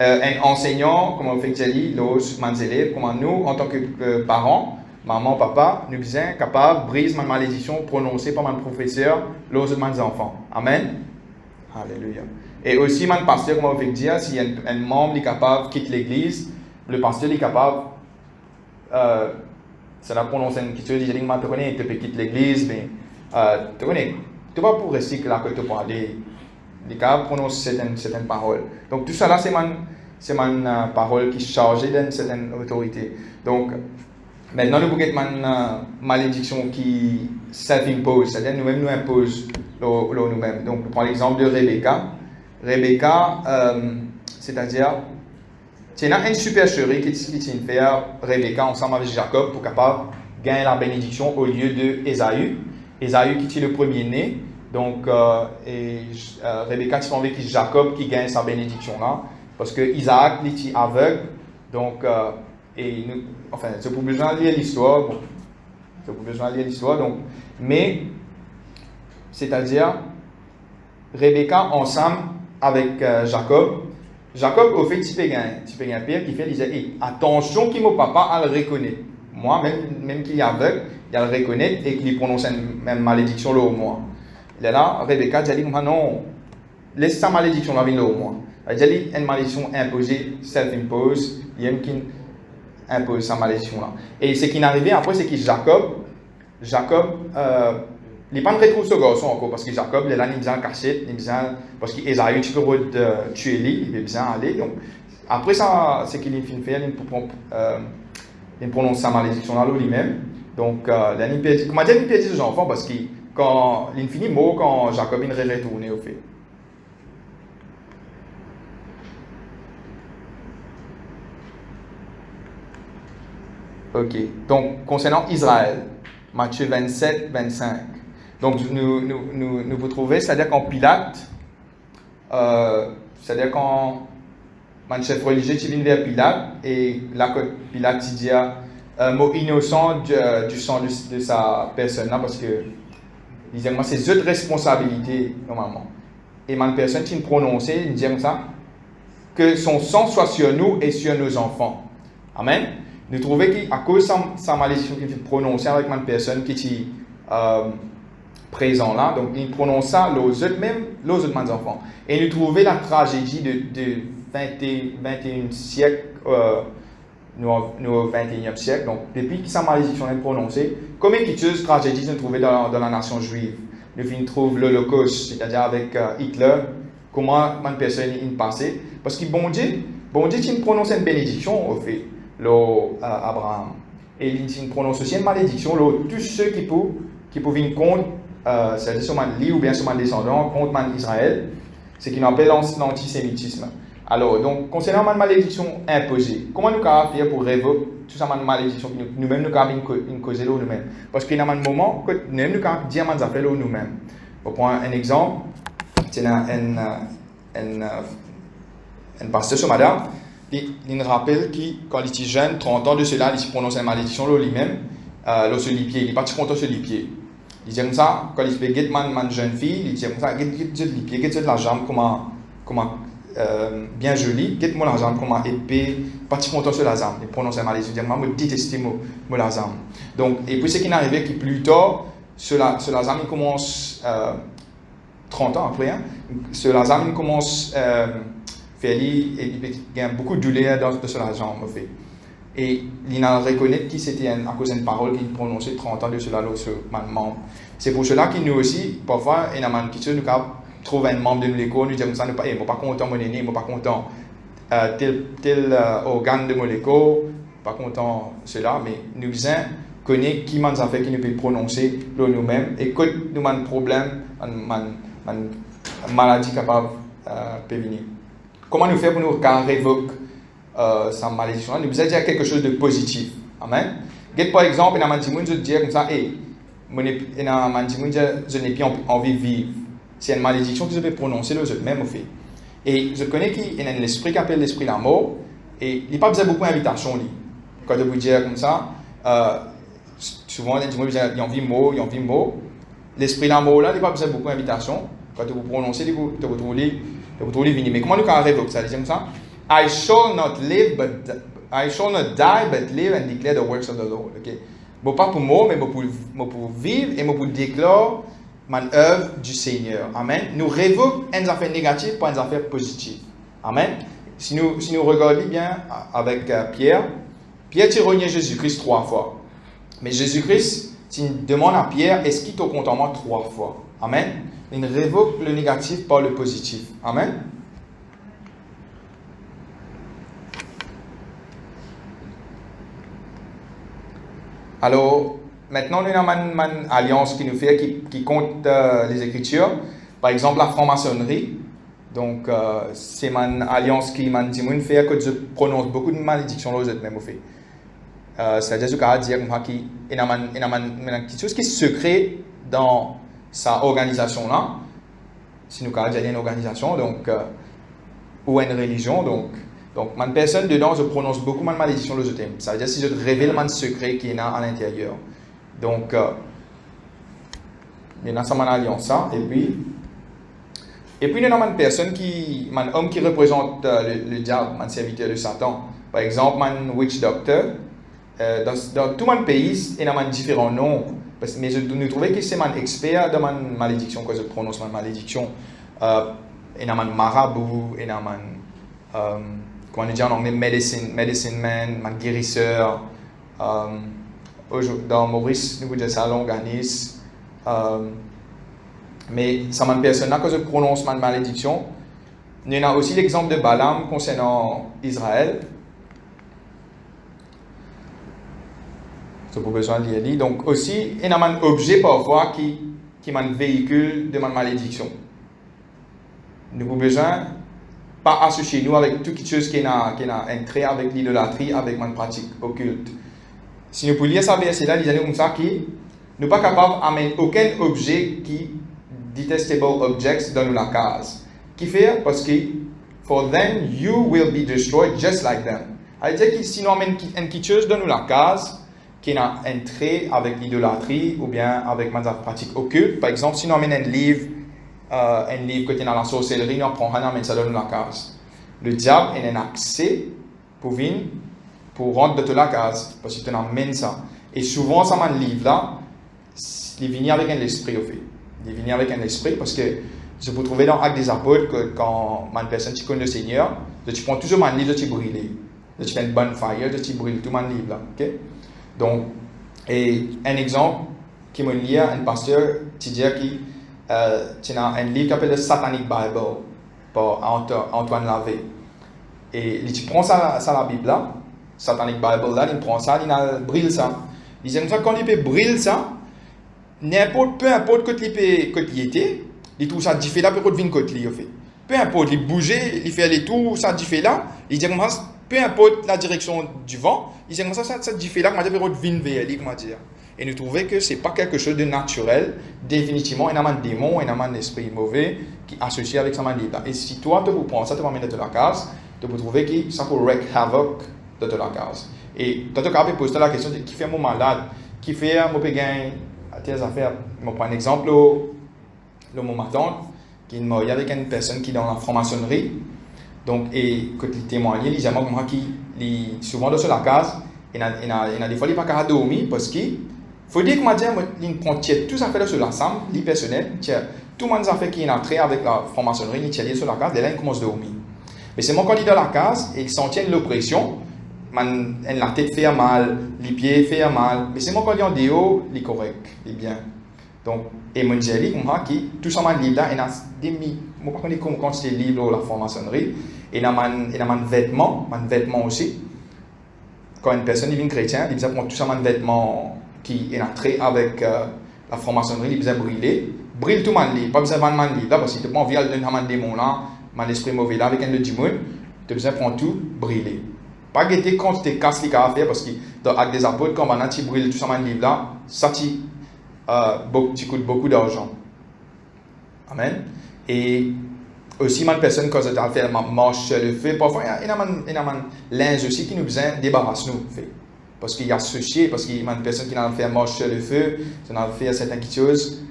Un enseignant, comme on fait dire, les élèves, comme nous, en tant que parents, maman, papa, nous sommes capables de briser ma malédiction prononcée par mon professeur, les enfants. Amen. Alléluia. Et aussi, mon pasteur, comme on fait dire, si un membre est capable de quitter l'église, le pasteur est capable, ça n'a prononcé une question, il dit, tu connais, tu peux quitter l'église, mais tu connais, tu vas pour rester là que tu peux aller. Les cas prononcent certaines paroles. Donc tout ça là, c'est ma parole qui est chargée d'une certaine autorité. Donc maintenant, nous avons une malédiction qui self-impose, c'est-à-dire nous-mêmes nous impose nous-mêmes. Donc je prends l'exemple de Rebecca. Rebecca, c'est-à-dire, c'est une supercherie qui fait Rebecca ensemble avec Jacob pour capable gagner la bénédiction au lieu de Ésaü. Ésaü qui est le premier-né. Donc, Rebecca, c'est avec Jacob qui gagne sa bénédiction là, parce que Isaac est aveugle. Donc, c'est pour besoin de lire l'histoire. Bon, c'est pour besoin de lire l'histoire. Donc, mais, c'est-à-dire, Rebecca ensemble avec Jacob. Jacob, au fait, tu peux gagner un père qui fait, il disait, hey, attention, qui mon papa, à le reconnaître. Moi, même qu'il est aveugle, il a le reconnaître et qu'il prononce une même malédiction là au moins. Et là, Rebecca a dit, non, laisse sa malédiction là au moins. Elle a dit, une malédiction imposée, self-impose, il y a qui impose sa malédiction là. Et ce qui est arrivé après, c'est que Jacob, il n'est pas retrouvé ce garçon encore, parce que Jacob, il est là, il est bien caché, parce qu'Ésaü, tu peux tuer lui, il est bien aller. Donc, après ça, c'est qu'il finit faire, il prononce sa malédiction là lui-même. Donc, comment dire, il perd ses enfants, parce que quand l'infini mot, quand Jacob est retourné au fait. Ok, donc concernant Israël, Matthieu 27, 25. Donc nous vous trouvez, c'est-à-dire qu'en Pilate, c'est-à-dire quand un chef religieux qui vient vers Pilate, et là que Pilate dit mot innocent du sang de sa personne, là, parce que disait moi c'est eux de responsabilité normalement. Et ma personne qui prononçait, il disait comme ça, que son sang soit sur nous et sur nos enfants. Amen. Nous trouvons qu'à cause de sa malédiction qu'il fait prononcer avec ma personne qui est présent là, donc il prononce ça aux autres enfants. Et nous trouvons la tragédie de 21e siècle, nous au 21e siècle, donc depuis que sa malédiction est prononcée, combien de tragédies nous trouvons dans la nation juive. Nous trouvons l'Holocauste, c'est-à-dire avec Hitler, comment une personne est passée. Parce que bon Dieu, il prononce une bénédiction au fait, Abraham. Et il prononce aussi une malédiction, tous ceux qui peuvent venir contre, c'est-à-dire sur lui ou bien sur descendant, contre Israël, c'est ce qu'on appelle l'antisémitisme. Alors, donc, concernant la malédiction imposée, comment nous pouvons faire pour révoquer toute cette malédiction que nous-mêmes nous pouvons causer nous-mêmes? Parce qu'il y a un moment que nous-mêmes nous pouvons dire des affaires nous-mêmes. Pour prendre un exemple, c'est un pasteur sur madame, il rappelle que quand il était jeune, 30 ans de cela, il prononce une malédiction lui-même, sur les pieds. Il n'est pas content sur les pieds. Il dit comme ça, quand il se fait une jeune fille, il dit comme ça, get les pieds, get la jambe, comment bien joli, get moi la jambe, comment épée, pas content sur la jambe. Il prononce une malédiction, il dit, moi, je déteste moi la jambe. Donc, et puis ce qui est arrivé, que plus tard, sur la jambe, il commence 30 ans après, sur la jambe, il commence fait il y a beaucoup de douleur dans sur la jambe fait. Et il a reconnu que c'était à cause d'une parole qu'il prononçait 30 ans de cela sur mon membre. C'est pour cela que nous aussi, parfois, il y a quelque chose, nous trouvons un membre de l'école, nous disons comme ça, nous ne sommes pas contents de mon aîné, nous ne sommes pas contents tel organe de mon école, pas content cela, mais nous connaissons qui nous a fait qui nous peut prononcer nous-mêmes et que nous avons un problème, une maladie capable de venir. Comment nous faire pour nous révoquer sa malédiction? Nous besoin dire quelque chose de positif. Amen. Par exemple, il y a un monde qui dit comme ça, je n'ai plus envie de vivre. C'est une malédiction que je vais prononcer le même au fait. Et je connais qu'il y a un esprit qui appelle l'esprit de la mort, et il n'y a pas besoin de beaucoup d'invitation. Quand je vous dis comme ça, souvent, les gens disent qu'il y a envie de mort. L'esprit de la mort, là, il n'y a pas besoin de beaucoup d'invitation. Quand vous prononcez, vous trouvez venir. Mais comment nous arrivons à ça? Comme ça, I shall not die, but live and declare the works of the Lord. Okay? Bon, pas pour mort, mais pour vivre et pour déclarer l'œuvre du Seigneur. Amen. Nous révoquons une affaire négative pour une affaire positive. Amen. Si nous regardons bien avec Pierre tire Jésus-Christ 3 fois. Mais Jésus-Christ, s'il demande à Pierre, est-ce qu'il te compte en moi 3 fois? Amen. Il révoque le négatif par le positif. Amen. Alors, maintenant, nous avons une alliance qui nous fait, qui compte les Écritures. Par exemple, la franc-maçonnerie. Donc, c'est une alliance qui m'a dit fait que je prononce beaucoup de malédictions aux autres, même au fait. C'est-à-dire qu'il y a quelque chose qui est secret dans sa organisation-là. Si nous avons une organisation, donc, ou une religion, donc une personne dedans, je prononce beaucoup de malédictions aux autres. Ça veut dire si je révèle un secret qui est à l'intérieur. Donc, il y a une alliance, ça, et puis il y a une personne un homme qui représente le diable, un serviteur de Satan. Par exemple, un witch doctor. Dans tout mon pays, il y a différents noms. Mais nous trouvons que c'est un expert dans ma malédiction, quand je prononce ma malédiction. Il y a un marabout, il y a un, comment on dit en anglais, medicine man, un guérisseur. Dans Maurice, nous disons ça, l'organisme. Mais ça m'a personne là quand je prononce ma malédiction. Il y a aussi l'exemple de Balaam concernant Israël. C'est pour besoin de lire. Donc aussi, il y a un objet parfois qui m'a véhicule de ma malédiction. Nous avons besoin pas associer nous avec toute chose qui a un trait avec l'idolâtrie, avec ma pratique occulte. Si nous pouvons lire ça verset là, il y a comme ça qui nous pas capable d'amener aucun objet qui detestable objects dans la case. Qui fait parce que for them you will be destroyed just like them. C'est-à-dire que si nous amène quelque chose dans la case qui a un trait avec l'idolâtrie ou bien avec ma pratique occulte, par exemple si nous amène un livre que tu es dans la sorcellerie, nous apprenons à mettre ça dans la case. Le diable a un accès pour venir pour rentrer dans la case parce que tu amènes ça. Et souvent ça m'a un livre là, il vient avec un esprit au fait. Il vient avec un esprit parce que je peux trouver dans Actes des Apôtres que quand une personne qui connaît le Seigneur, tu prends toujours mon livre, tu brûles. Tu fais une bonne fire, tu brûles tout mon livre là. Okay? Donc, et un exemple qui me lie à un pasteur qui dit qu'il y a un livre qui s'appelle le Satanic Bible par Antoine Lavey. Et tu prends ça la Bible là, Satanic Bible là, il prend ça, il brûle ça. Il dit comme ça, quand il peut brûler ça, peu importe que il était, il trouve ça différent, peu importe vin côté il fait. Peu importe, il bougeait, il fait les tours, ça différent, il dit comme ça, peu importe la direction du vent, il dit comme ça différent, comment dire, peu importe vin vers lui, comment dire. Et nous trouvons que c'est pas quelque chose de naturel, définitivement, il y a un démon, il y a un esprit mauvais qui est associé avec ça livre. Et si toi tu prends ça, tu vas mettre dans la case, tu peux trouver que ça peut wreak havoc dans la case. Et tu peux poser la question qui fait mon malade, qui fait mon pégain tes affaires. Je prends un exemple, mon matin, qui est marié avec une personne qui est dans la franc-maçonnerie. Donc, et quand il témoigne, il dit moi qui souvent dans la case, il y a des fois il n'est pas capable de dormir parce qu'il faut dire que il prend tout ça fait sur l'ensemble, les personnel, tout le monde a fait qui est entré avec la franc-maçonnerie, il tient sur la case, et là il commence à dormir. Mais c'est moi quand il est dans la case et qu'il s'en tient de l'oppression, la tête fait mal, les pieds fait mal, mais c'est moi quand il est en déo, il est correct, il est bien. Donc, et mon jeli, qui tout ça, livre là, il a des moi quand on quand c'est livre la franc-maçonnerie, et il a un vêtement aussi. Quand une personne est chrétien, il prend tout ça un vêtement qui est entré avec la franc-maçonnerie, il besoin brûler, brûle tout le livre, pas besoin de man livre là parce que tu pas envie de donner un démon là, un esprit mauvais là avec un de Jimoun, tu besoin prendre tout brûler. Pas guetter quand tu te casses les cas à faire parce que dans l'acte des apôtres quand tu brûles tout ça un livre là, ça tu coûte beaucoup d'argent. Amen. Et aussi, une personne, quand elle fait la marche sur le feu, parfois, il y a un linge aussi qui nous besoin de débarrasser nous. Parce qu'il y a ceci, parce qu'il y a une personne qui a fait la marche sur le feu, qui a fait certaines choses.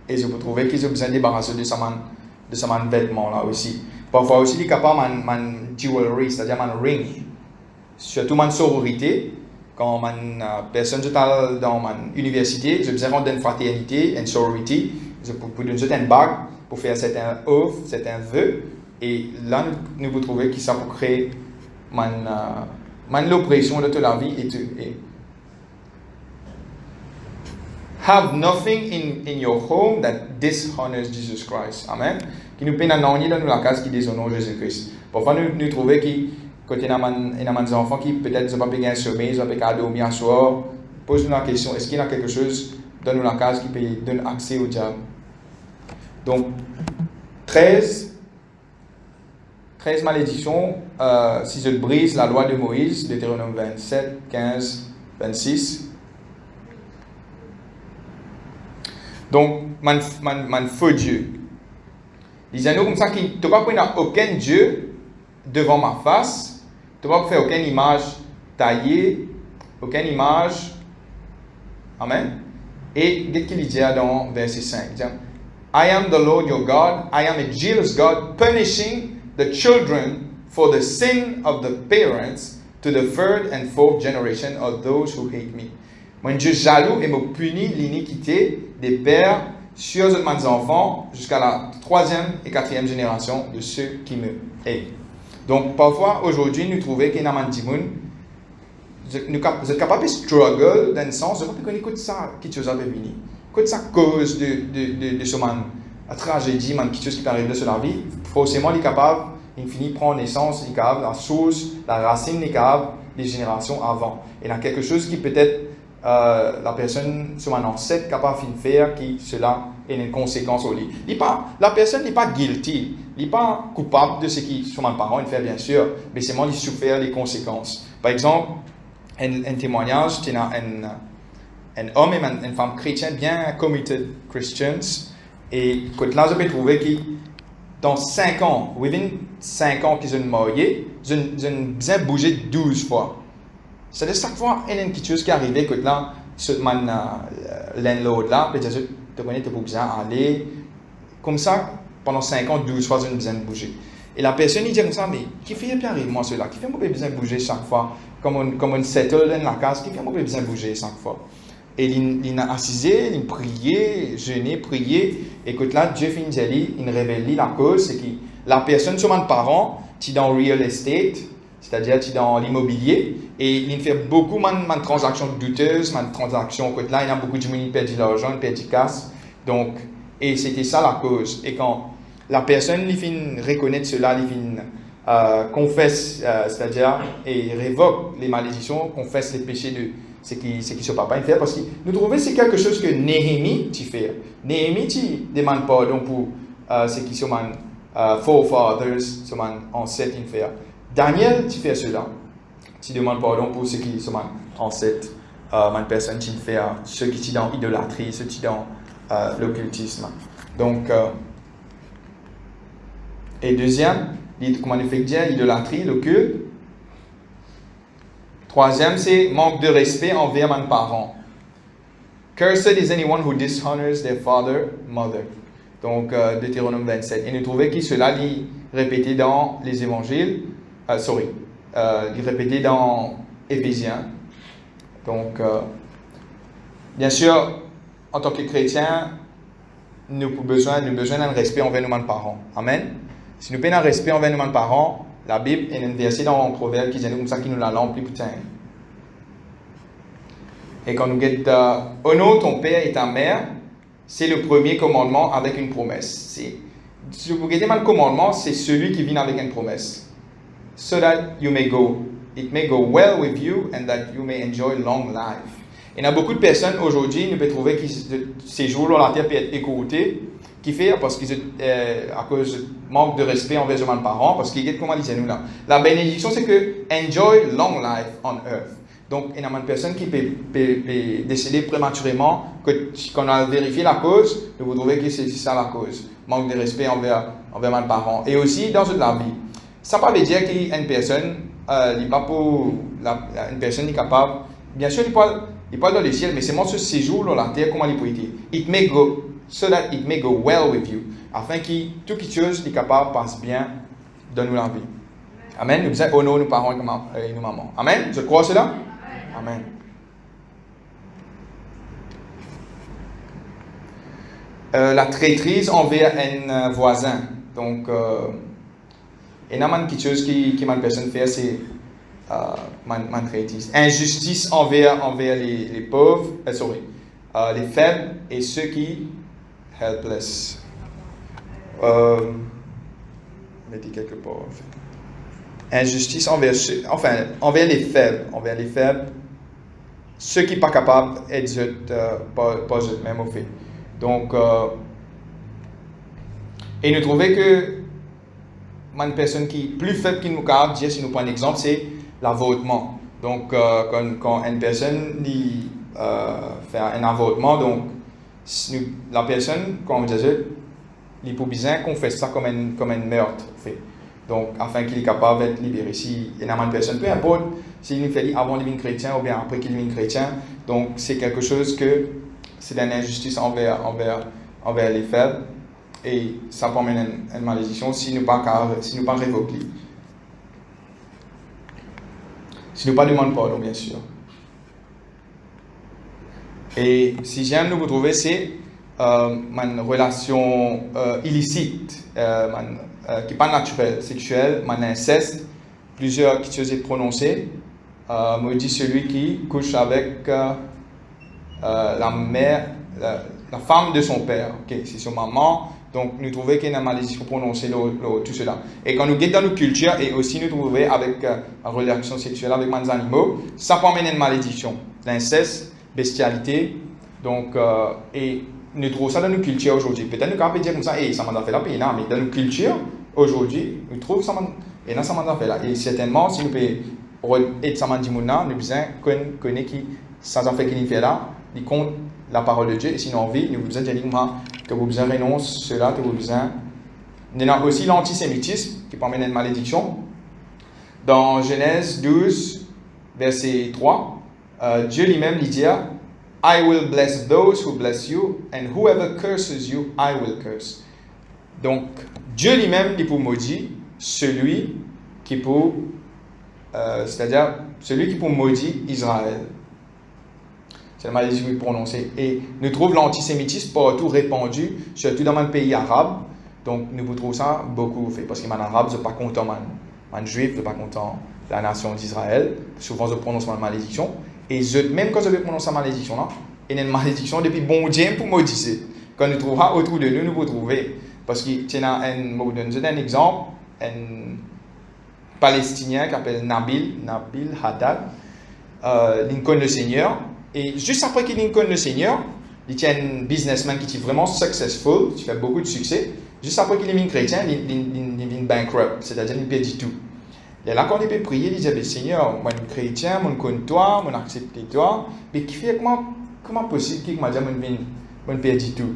Et je peux trouver qu'ils ont besoin de débarrasser de ce vêtement là aussi. Parfois aussi, il est capable de jewelry, c'est-à-dire un ring. Surtout une sororité. Quand une personne est dans une université, j'ai besoin d'une fraternité, une sororité, pour donner une bague, pour faire certains offres, certains vœux. Et là, nous vous trouvez que ça peut créer l'oppression de toute la vie. Et have nothing in your home that dishonors Jesus Christ. Amen. Qui nous peine à dans la case qui déshonore Jésus-Christ. Parfois, nous trouvons que quand il y a des enfants qui peut-être ne sont pas bien sommeil, ils n'ont pas dormir à soir, pose-nous la question, est-ce qu'il y a quelque chose dans la case qui peut donner accès au diable? Donc, 13 malédictions, si je brise la loi de Moïse, Deutéronome 27, 15, 26. Donc, man faux Dieu. Disons-nous comme ça, tu ne peux pas prendre aucun Dieu devant ma face. Tu ne peux pas faire aucune image taillée, aucune image. Amen. Et qu'est-ce qu'il dit dans verset 5? Il dit, I am the Lord your God, I am a jealous God, punishing the children for the sin of the parents to the third and fourth generation of those who hate me. Moi, Dieu jaloux et me punit l'iniquité des pères sur mes enfants jusqu'à la troisième et quatrième génération de ceux qui me haïssent. Donc, parfois, aujourd'hui, nous trouvons qu'il y a un dimoun, vous êtes capable de struggle dans le sens, vous pouvez écouter ça, qui chose avait venu. Écoute ça, cause de ce la tragédie, quelque chose qui peut arriver sur la vie. Forcément, il est capable, il finit de prendre naissance, il est capable, la source, la racine, il est capable, les générations avant. Et il y a quelque chose qui peut-être, la personne, son ancêtre, capable de faire, qui cela est une conséquence au lit. La personne n'est pas guilty, il n'est pas coupable de ce qui son parent fait bien sûr, mais c'est moi qui souffre les conséquences. Par exemple, un témoignage, tu as un homme et une femme chrétienne bien committed Christians, et quand là, je peux trouver que dans 5 ans, within 5 ans qu'ils sont mariés, ils ont bien bougé 12 fois. C'est-à-dire chaque fois, il y a une petite chose qui est arrivée, que là, ce landlord là, peut-être que tu connais, tu peux bien aller. Comme ça, pendant 5 ans, 12 fois, ils ont besoin de bouger. Et la personne, il dit comme ça, mais qui fait bien arriver moi cela? Qui fait moi besoin de bouger chaque fois? Comme on settle dans la case, qui fait moi besoin de bouger chaque fois? Et il a assisé, il a prié, jeûné, prié. Écoute là, Dieu fait une révèle la cause, c'est que la personne, sur mon parent, qui est dans le real estate, c'est-à-dire qui est dans l'immobilier, et il fait beaucoup de transactions douteuses, de transactions, écoute là, il y a beaucoup de gens qui perdent de l'argent, qui perdent de casse. Donc, et c'était ça la cause. Et quand la personne il vient reconnaître cela, il vient confesse, c'est-à-dire, et révoque les malédictions, confesse les péchés de ce qui son papa fait, parce que nous trouvons que c'est quelque chose que Néhémie fait. Néhémie demande pardon pour ce qui sont forefathers, son ancêtre fait. Daniel fait cela. Tu demandes pardon pour ce qui sont ancêtres, une personne qui fait ceux qui sont dans l'idolâtrie, ceux qui sont dans l'occultisme. Donc, et deuxième, comment on fait dire l'idolâtrie, l'occulte. Troisième, c'est manque de respect envers mes parents. Cursed is anyone who dishonors their father, mother. Donc, Deutéronome 27. Et nous trouvons que cela est répété dans les évangiles, il est répété dans Éphésiens. Donc, bien sûr, en tant que chrétien, nous avons besoin d'un respect envers nos parents. Amen. Si nous prenons respect envers nos parents, la Bible est un verset dans le proverbe qui dit comme ça qui nous la lampe plus putain. Et quand nous guette honore ton père et ta mère, c'est le premier commandement avec une promesse. Si vous regardez le commandement, c'est celui qui vient avec une promesse. So that it may go well with you and that you may enjoy long life. Il y a beaucoup de personnes aujourd'hui, nous pouvons trouver que ces jours sur la terre peuvent être écoutés, qui fait parce qu'ils à cause du manque de respect envers leurs parents, parce qu'il y a comment disait nous là. La bénédiction c'est que enjoy long life on earth. Donc il y a une personne qui peut décéder prématurément, quand on a vérifié la cause, nous trouvons que c'est ça la cause, manque de respect envers mes parents. Et aussi dans toute la vie. Ça ne veut pas dire qu'il y a une personne, une personne est capable, bien sûr il parle dans le ciel, mais c'est moi ce séjour dans la terre, comment il peut être. It may go, so that it may go well with you. Afin que toute chose est capable passe bien dans nous la vie. Amen. Nous disons honorer nos parents et nos mamans. Amen. Je crois cela? Amen. La traîtrise envers un voisin. Donc, il y a quelque chose qui m'a personne fait, c'est ma traîtrise. Injustice envers les pauvres, les faibles et ceux qui helpless. Mettez quelque part. Injustice envers les faibles, ceux qui ne sont pas capables d'être pas eux-mêmes au fait. Donc, et nous trouvons que une personne qui est plus faible que nous, si nous prenons un exemple, c'est l'avortement. Donc, quand une personne fait un avortement, donc la personne, comme on disait, il faut bien qu'on fait ça comme un meurtre. Fait. Donc, afin qu'il est capable d'être libéré. Si il y a une personne, peu importe s'il nous fait avant qu'il devienne chrétien ou bien après qu'il devienne chrétien, donc c'est quelque chose que c'est une injustice envers les faibles. Et ça peut amener une malédiction si nous pas révoquer. Si nous pas demandons pardon, bien sûr. Et si j'aime nous retrouver, c'est une relation illicite, qui n'est pas naturelle, sexuelle, un inceste, plusieurs choses sont prononcées. Me dit celui qui couche avec la mère, la femme de son père, okay, c'est son maman. Donc, nous trouvons qu'il y a une malédiction prononcée, tout cela. Et quand nous guettons dans nos cultures, et aussi nous trouvons avec la relation sexuelle avec les animaux, ça peut amener une malédiction. L'inceste, bestialité. Donc, et nous trouvons ça dans nos cultures aujourd'hui. Peut-être nous pouvons dire comme ça, ça m'a fait la peine, mais dans nos cultures, aujourd'hui, nous trouvons ça m'a fait là. Et certainement, si nous pouvons être ça m'a dit, nous besoin connaître qui ça fait qu'il fait là, il compte la parole de Dieu, et sinon on vit, nous vous avez dit que vous besoin renoncer cela, que vous besoin. Il y a aussi l'antisémitisme qui peut amener une malédiction. Dans Genèse 12, verset 3, Dieu lui-même dit I will bless those who bless you, and whoever curses you, I will curse. Donc, Dieu lui-même dit pour maudire celui qui peut, c'est-à-dire celui qui peut maudire Israël. C'est la malédiction qui est prononcée. Et nous trouvons l'antisémitisme partout répandu, surtout dans le pays arabe. Donc, nous trouvons ça beaucoup fait. Parce que les arabes ne sont pas contents, les juifs ne sont pas contents de la nation d'Israël. Souvent, ils prononcent la malédiction. Et même quand ils prononcent la malédiction, là, il y a une malédiction depuis bon Dieu pour maudire. Quand nous trouvons autour de nous, nous pouvons trouver. Parce qu'il y a un exemple, un Palestinien qui s'appelle Nabil Haddad, Lincoln le Seigneur. Et juste après qu'il Lincoln le Seigneur, il y a un businessman qui est vraiment successful, qui fait beaucoup de succès. Juste après qu'il est chrétien, il est bankrupt, c'est-à-dire qu'il perd tout. Et là, quand il peut prier, il dit Seigneur, moi, je suis chrétien, je connais toi, je accepte toi, mais qui fait comment possible qu'il m'a dit je perds tout.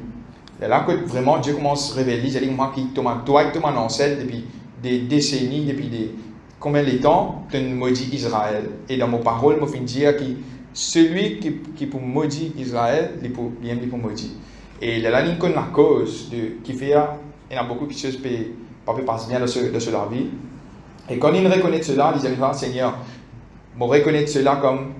Et là, quand vraiment Dieu commence à révéler, il dit moi, qui toi et ton ancêtre depuis des décennies, depuis combien de temps, tu maudit Israël. Et dans mes paroles, je finis dire que celui qui peut maudire Israël, il peut bien pour maudire. Et là, il connaît la cause qui fait, il y a beaucoup de choses qui ne passent bien de leur vie. Et quand il reconnaît cela, il dit Seigneur, je reconnais cela comme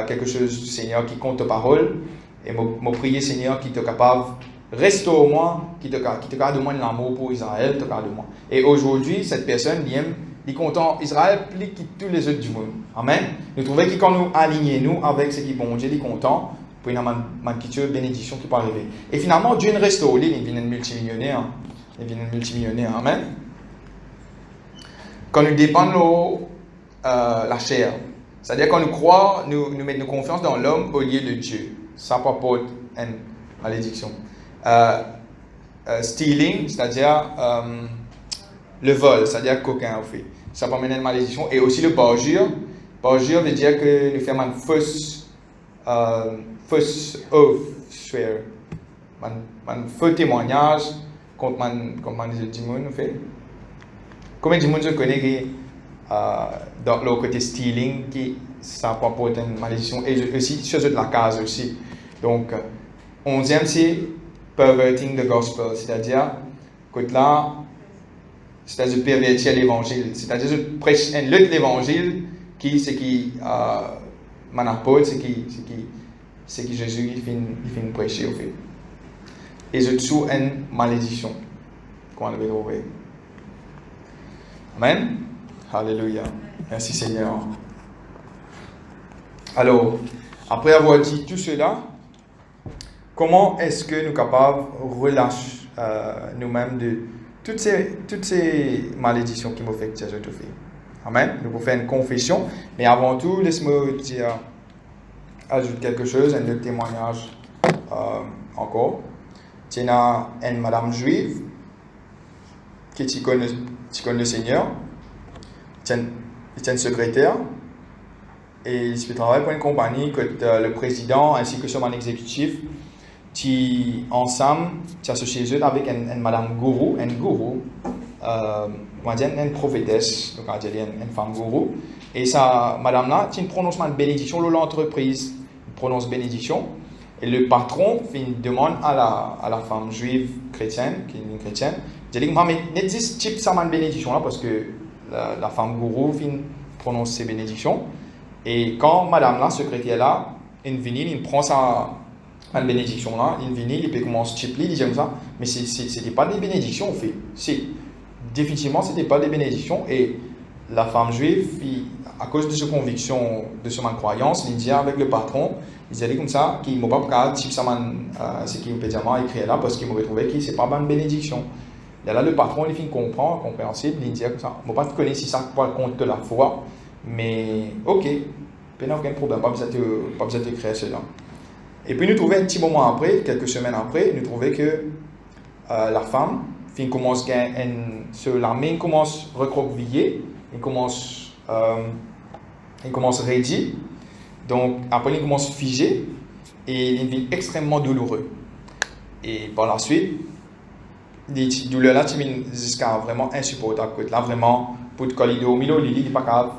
quelque chose, Seigneur, qui compte ta parole. Et je prie, Seigneur, qui est capable restaure-moi, qui te garde de moi l'amour pour Israël, te garde de moi. Et aujourd'hui, cette personne, il est content Israël plus que tous les autres du monde. Amen. Nous trouvons que quand nous alignons avec ce qui est bon Dieu, il est content, pour une bénédiction qui peut arriver. Et finalement, Dieu nous restaure, il devient multimillionnaire. Il devient multimillionnaire. Amen. Quand nous dépendons de la chair, c'est-à-dire quand nous croyons, nous mettons confiance dans l'homme au lieu de Dieu. Ça apporte une malédiction. Stealing, c'est-à-dire le vol, c'est-à-dire coquin au fait. Ça peut amener une malédiction. Et aussi le parjure. Parjure veut dire que nous faisons une fausse oath, swear. Un faux témoignage contre les démons nous fait. Combien de monde je connais qui dans le côté stealing qui ça peut apporter une malédiction et aussi sur la case aussi. Donc 11e c'est perverting the gospel, c'est-à-dire que là c'est-à-dire pervertir l'évangile, c'est-à-dire je prêche un autre l'évangile qui m'en apporte, c'est qui Jésus il fait prêcher au fait. Et je trouve une malédiction qu'on avait trouvé. Amen. Alléluia. Merci Seigneur. Alors, après avoir dit tout cela, comment est-ce que nous sommes capables de relâcher nous-mêmes de toutes ces malédictions qui m'ont fait que Jésus te fait? Amen. Nous pouvons faire une confession, mais avant tout, laisse-moi dire, ajoute quelque chose, un autre témoignage encore. Tu as une madame juive qui connaît le Seigneur, tu es une secrétaire, et tu travailles pour une compagnie que le président ainsi que son exécutif, tu ensemble, tu associé eux avec une madame gourou, on va dire une prophétesse, donc on va dire une femme gourou, et ça, madame là, tu prononces une bénédiction, l'entreprise prononce bénédiction, et le patron fait une demande à la femme juive chrétienne, qui est une chrétienne, il dit, mais n'existe type ça une bénédiction là, parce que la femme gourou prononce ses bénédictions. Et quand madame la secrétaire là, il prend sa bénédiction là, il peut commencer chip il dit comme ça, mais c'était pas des bénédictions en fait. Définitivement c'était pas des bénédictions et la femme juive, à cause de sa conviction, de sa croyance, il dit avec le patron, il disait comme ça, qu'il ne m'a pas chip ça ce qui peut dire écrit là parce qu'il m'a trouvé que c'est pas une bénédiction. Et là, le patron, il comprend, compréhensible, il dit comme ça. Je ne sais pas si ça pas compte de la foi, mais ok, il n'y a aucun problème, pas besoin de créer cela. Et puis nous trouvons un petit moment après, quelques semaines après, nous trouvons que la femme commence la main commence à recroqueviller, il commence à raidir, donc après il commence à figer et il devient extrêmement douloureux. Et par la suite, des douleurs là, tu viens jusqu'à vraiment insupportable. Là, vraiment, pour te coller au milieu, il n'est pas capable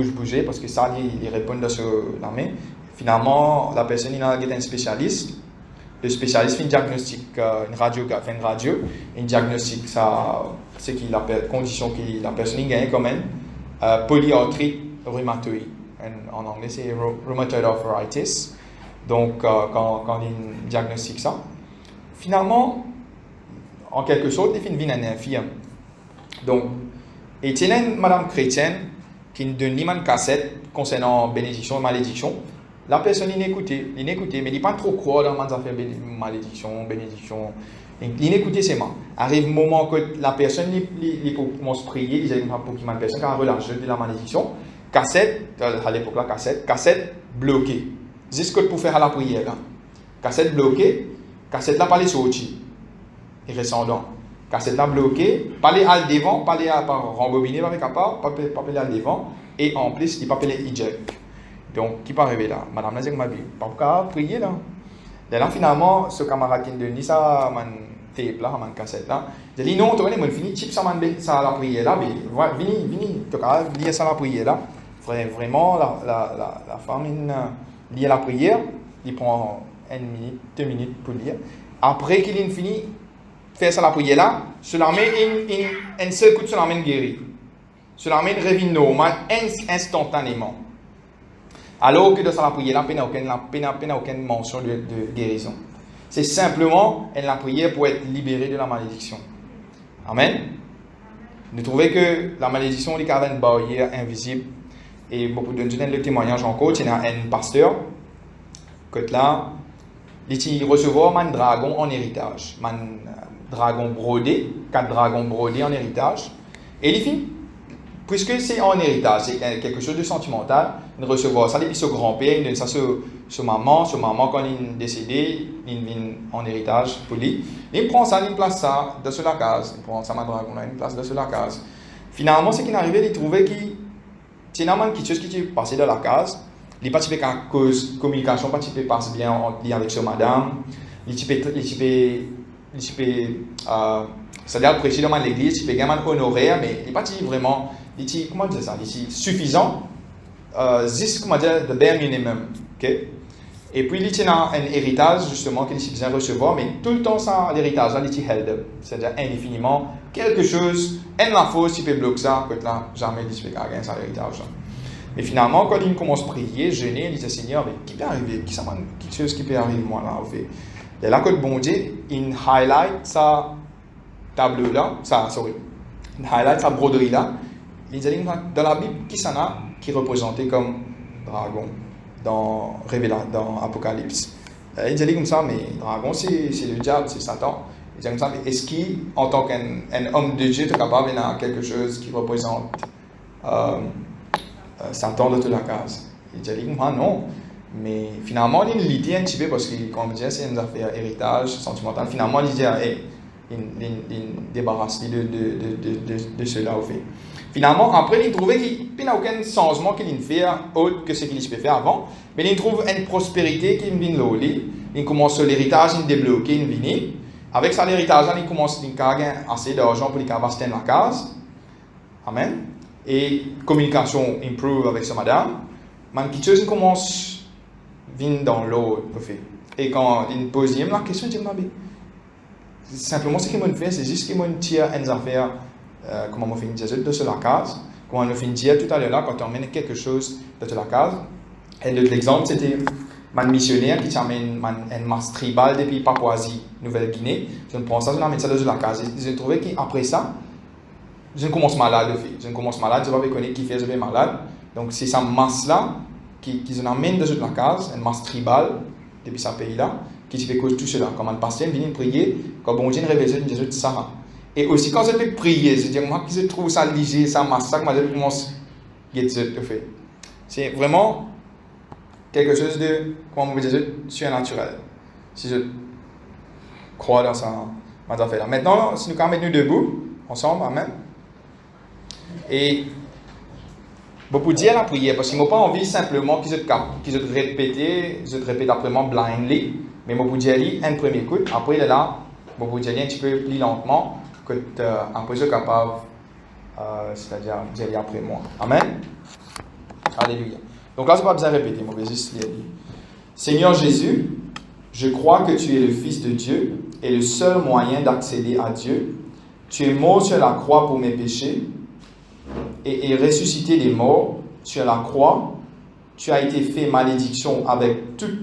de bouger parce que ça, il répond sur la main. Finalement, la personne, il a un spécialiste. Le spécialiste fait un diagnostic, une radio, un diagnostic, ça, c'est la condition que la personne gagne comme polyarthrite rhumatoïde. En anglais, c'est rheumatoid arthritis. Donc, quand il diagnostique ça, finalement, en quelque sorte, il fait une vie d'un infirme. Donc, et il y a une madame chrétienne qui ne donne ni une cassette concernant bénédiction et malédiction. La personne, il écoutait, mais il n'est pas trop croire dans les affaires malédiction, bénédiction. Il écoutait ses mains. Arrive le moment que la personne, il commence à prier, il dit pour qu'il y ait une personne qui a relâché de la malédiction. Cassette, à l'époque, la cassette bloquée. C'est ce que pour faire à la prière. Cassette bloquée, cassette là, pas les sorties. Et rescendant. Cassette là bloquée, pas les al devant, pas les rembobiner avec un pas les al devant, et en plus, il pas les eject. Donc, qui peut arriver là? Madame la dit, pas qu'à prier là. Et là, finalement, ce camarade qui donne ça, man tape là, man cassette là, il dit non, tu connais, mon fini, chip ça, ça la prière là, mais vini, tu as lié ça la prière là. Vraiment, la femme, lit la prière, il prend 1 minute, 2 minutes pour lire. Après qu'il ait fini, faire ça la prière là, sur la main, un seul coup de sur la main guéri. Sur la main revient normal instantanément. Alors que dans la prière là, il n'y a aucune mention de guérison. C'est simplement une prière pour être libéré de la malédiction. Amen. Nous trouvons que la malédiction est une barrière invisible. Et beaucoup de gens le témoignage encore. Il y a un pasteur que là, il recevoir un dragon en héritage. Un dragon brodé, 4 dragons brodés en héritage. Et il finit. Puisque c'est en héritage, c'est quelque chose de sentimental, il recevoir ça depuis son grand-père, il donne ça sur maman quand il est décédé, il vient en héritage pour lui. Il prend ça, il place ça dans la case, il prend ça, ma dragon, il place dans la case. Finalement, ce qui est arrivé, il trouvait que c'est normalement quelque chose qui est passé dans la case, il pas typé qu'à cause communication, pas typé passe bien en lien avec sa madame, c'est-à-dire prêcher dans l'église, il peut gagner un honoraire, mais il n'est pas vraiment, comment dire ça, suffisant, juste, comment dire, the bare minimum, ok? Et puis, il y a un héritage, justement, qu'il a besoin de recevoir, mais tout le temps, ça, l'héritage, là, il est held up, c'est-à-dire indéfiniment, quelque chose, la fausse, il peut bloquer ça, que là, jamais il peut gagner ça, l'héritage. Mais finalement, quand il commence à prier, jeûner, il dit, Seigneur, mais qui peut arriver, quelque chose qui peut arriver, moi, là, au fait. Et là, quand bon Dieu, il highlight ça, tableau là, il highlight sa broderie là, il dit dans la Bible, qui s'en a qui est représenté comme dragon dans Apocalypse. Il dit comme ça, mais dragon c'est le diable, c'est Satan. Il dit comme ça, mais est-ce qu'il, en tant qu'un homme de Dieu, est capable d'avoir quelque chose qui représente Satan de toute la case? Il dit comme ça, non. Mais finalement, il lit un petit peu parce que, comme je disais, c'est une affaire héritage sentimental. Finalement, il dit, hey, il débarrasse de cela au fait. Finalement, après, il trouvait qu'il n'y a aucun changement qu'il fait autre que ce qu'il peut faire avant. Mais il trouve une prospérité qui vient là. Il commence l'héritage, il débloque, il vient. Avec ça, l'héritage, il commence à gagner assez d'argent pour qu'il aille dans la case. Amen. Et communication improve avec sa madame. Mais quelque chose commence vient dans l'eau, et quand il pose la question, je dis, simplement ce qu'il m'a fait, c'est juste qu'il m'a tiré une affaire, comment on fait une dièse de la case, comment on fait une dièse tout à l'heure là, quand on emmène quelque chose de la case. Et l'autre exemple, c'était un missionnaire qui amène un masse tribal depuis Papouasie, Nouvelle-Guinée. Je prends ça, je l'amène ça dans la case. J'ai trouvé qu'après ça, je commence malade, je commence malade, je ne vais pas connaître qui fait, je vais malade. Donc c'est sa masse là, qui amène dans la case, une masse tribale, depuis ce pays-là, qui fait cause de tout cela. Comme un pasteur vient prier, quand bon Dieu révèle Jésus de ça. Et aussi quand je vais prier, je dis, moi, je trouve ça léger, ça masse, ça, je commence à fait. C'est vraiment quelque chose de, comment on peut dire, surnaturel. Si je crois dans ça, ma affaire là. Maintenant, si nous quand même nous debout, ensemble, amen. Et beaucoup dire la prière, parce qu'ils n'ont pas envie simplement qu'ils se répètent après blindly, mais beaucoup dire un premier coup, après il est là, beaucoup dire un petit peu plus lentement, que après je suis capable, c'est-à-dire dire après moi. Amen. Alléluia. Donc là, je ne vais pas besoin de répéter, je vais juste lire. Seigneur Jésus, je crois que tu es le Fils de Dieu et le seul moyen d'accéder à Dieu. Tu es mort sur la croix pour mes péchés et ressuscité des morts sur la croix. Tu as été fait malédiction avec toutes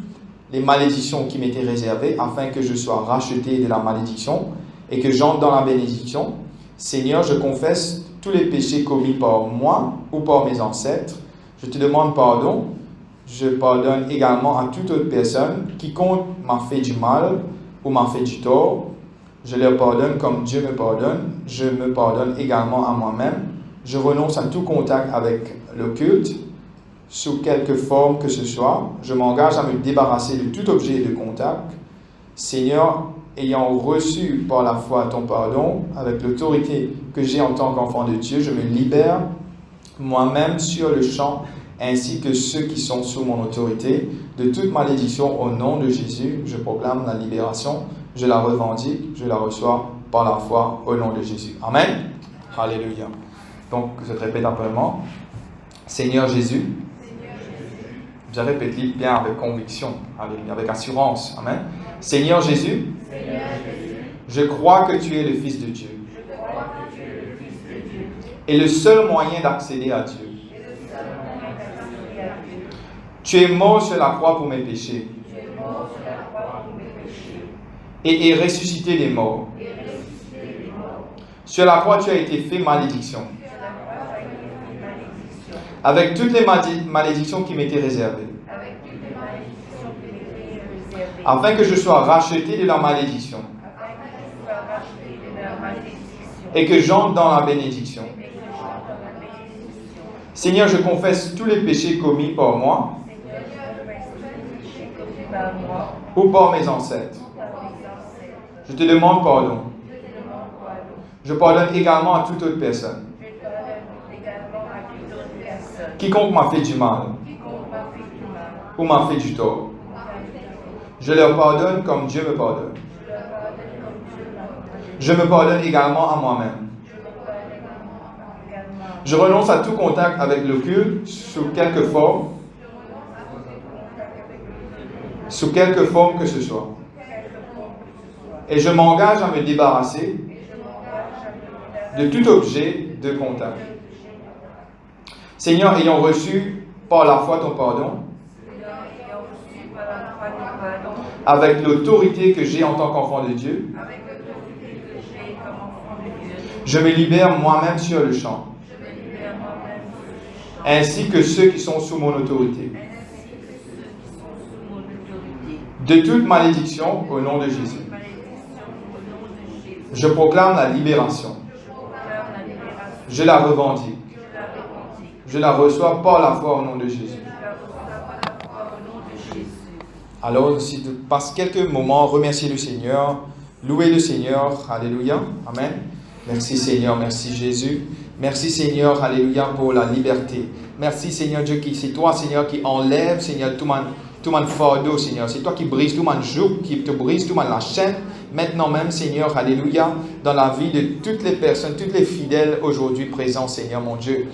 les malédictions qui m'étaient réservées afin que je sois racheté de la malédiction et que j'entre dans la bénédiction. Seigneur, je confesse tous les péchés commis par moi ou par mes ancêtres. Je te demande pardon. Je pardonne également à toute autre personne qui m'a fait du mal ou m'a fait du tort. Je leur pardonne comme Dieu me pardonne. Je me pardonne également à moi-même. Je renonce à tout contact avec l'occulte, sous quelque forme que ce soit. Je m'engage à me débarrasser de tout objet de contact. Seigneur, ayant reçu par la foi ton pardon, avec l'autorité que j'ai en tant qu'enfant de Dieu, je me libère moi-même sur le champ, ainsi que ceux qui sont sous mon autorité, de toute malédiction au nom de Jésus. Je proclame la libération, je la revendique, je la reçois par la foi au nom de Jésus. Amen. Alléluia. Donc, je te répète après moi. Seigneur Jésus, je répète bien avec conviction, avec assurance. Amen. Seigneur Jésus, je crois que tu es le Fils de Dieu et le seul moyen d'accéder à Dieu. Tu es mort sur la croix pour mes péchés et est ressuscité des morts. Sur la croix, tu as été fait malédiction. Avec toutes les malédictions qui m'étaient réservées. Afin que je sois racheté de la malédiction. Et que j'entre dans la bénédiction. Seigneur, je confesse tous les péchés commis par moi ou par mes ancêtres. Je te demande pardon. Je pardonne également à toute autre personne. Quiconque m'a fait du mal ou m'a fait du tort. Je leur pardonne comme Dieu me pardonne. Je me pardonne également à moi-même. Je renonce à tout contact avec l'occulte sous quelque forme que ce soit. Et je m'engage à me débarrasser de tout objet de contact. Seigneur, ayant reçu par la foi ton pardon, avec l'autorité que j'ai en tant qu'enfant de Dieu, je me libère moi-même sur le champ, ainsi que ceux qui sont sous mon autorité. De toute malédiction au nom de Jésus. Je proclame la libération. Je la revendique. Je la reçois par la foi au nom de Jésus. Alors, si tu passes quelques moments, remerciez le Seigneur, louez le Seigneur, alléluia, amen. Merci Seigneur, merci Jésus. Merci Seigneur, alléluia, pour la liberté. Merci Seigneur Dieu, c'est toi Seigneur qui enlève Seigneur tout mon fardeau Seigneur. C'est toi qui brise tout mon joug, qui te brise tout la chaîne. Maintenant même Seigneur, alléluia, dans la vie de toutes les personnes, toutes les fidèles aujourd'hui présents Seigneur mon Dieu.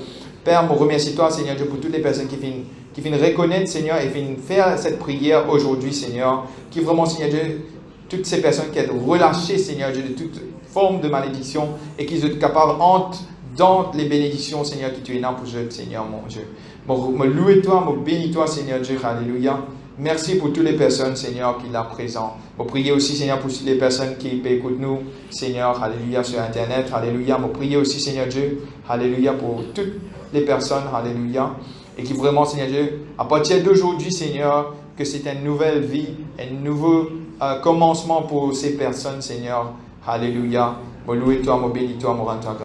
Père, je remercie toi Seigneur Dieu pour toutes les personnes qui viennent reconnaître Seigneur et viennent faire cette prière aujourd'hui Seigneur. Qui vraiment Seigneur Dieu, toutes ces personnes qui sont relâchées Seigneur Dieu de toute forme de malédiction et qui sont capables d'entrer dans les bénédictions, Seigneur, que tu es là pour eux, Seigneur, mon Dieu. Me louer toi, me bénis toi, Seigneur Dieu, alléluia. Merci pour toutes les personnes, Seigneur, qui sont présentes. Me prier aussi, Seigneur, pour toutes les personnes qui écoutent nous, Seigneur, alléluia, sur Internet, alléluia. Me prier aussi, Seigneur Dieu, alléluia, pour toutes les personnes, alléluia. Et qui vraiment, Seigneur Dieu, à partir d'aujourd'hui, Seigneur, que c'est une nouvelle vie, un nouveau commencement pour ces personnes, Seigneur, alléluia. Me louer toi, me bénis toi, me rends toi.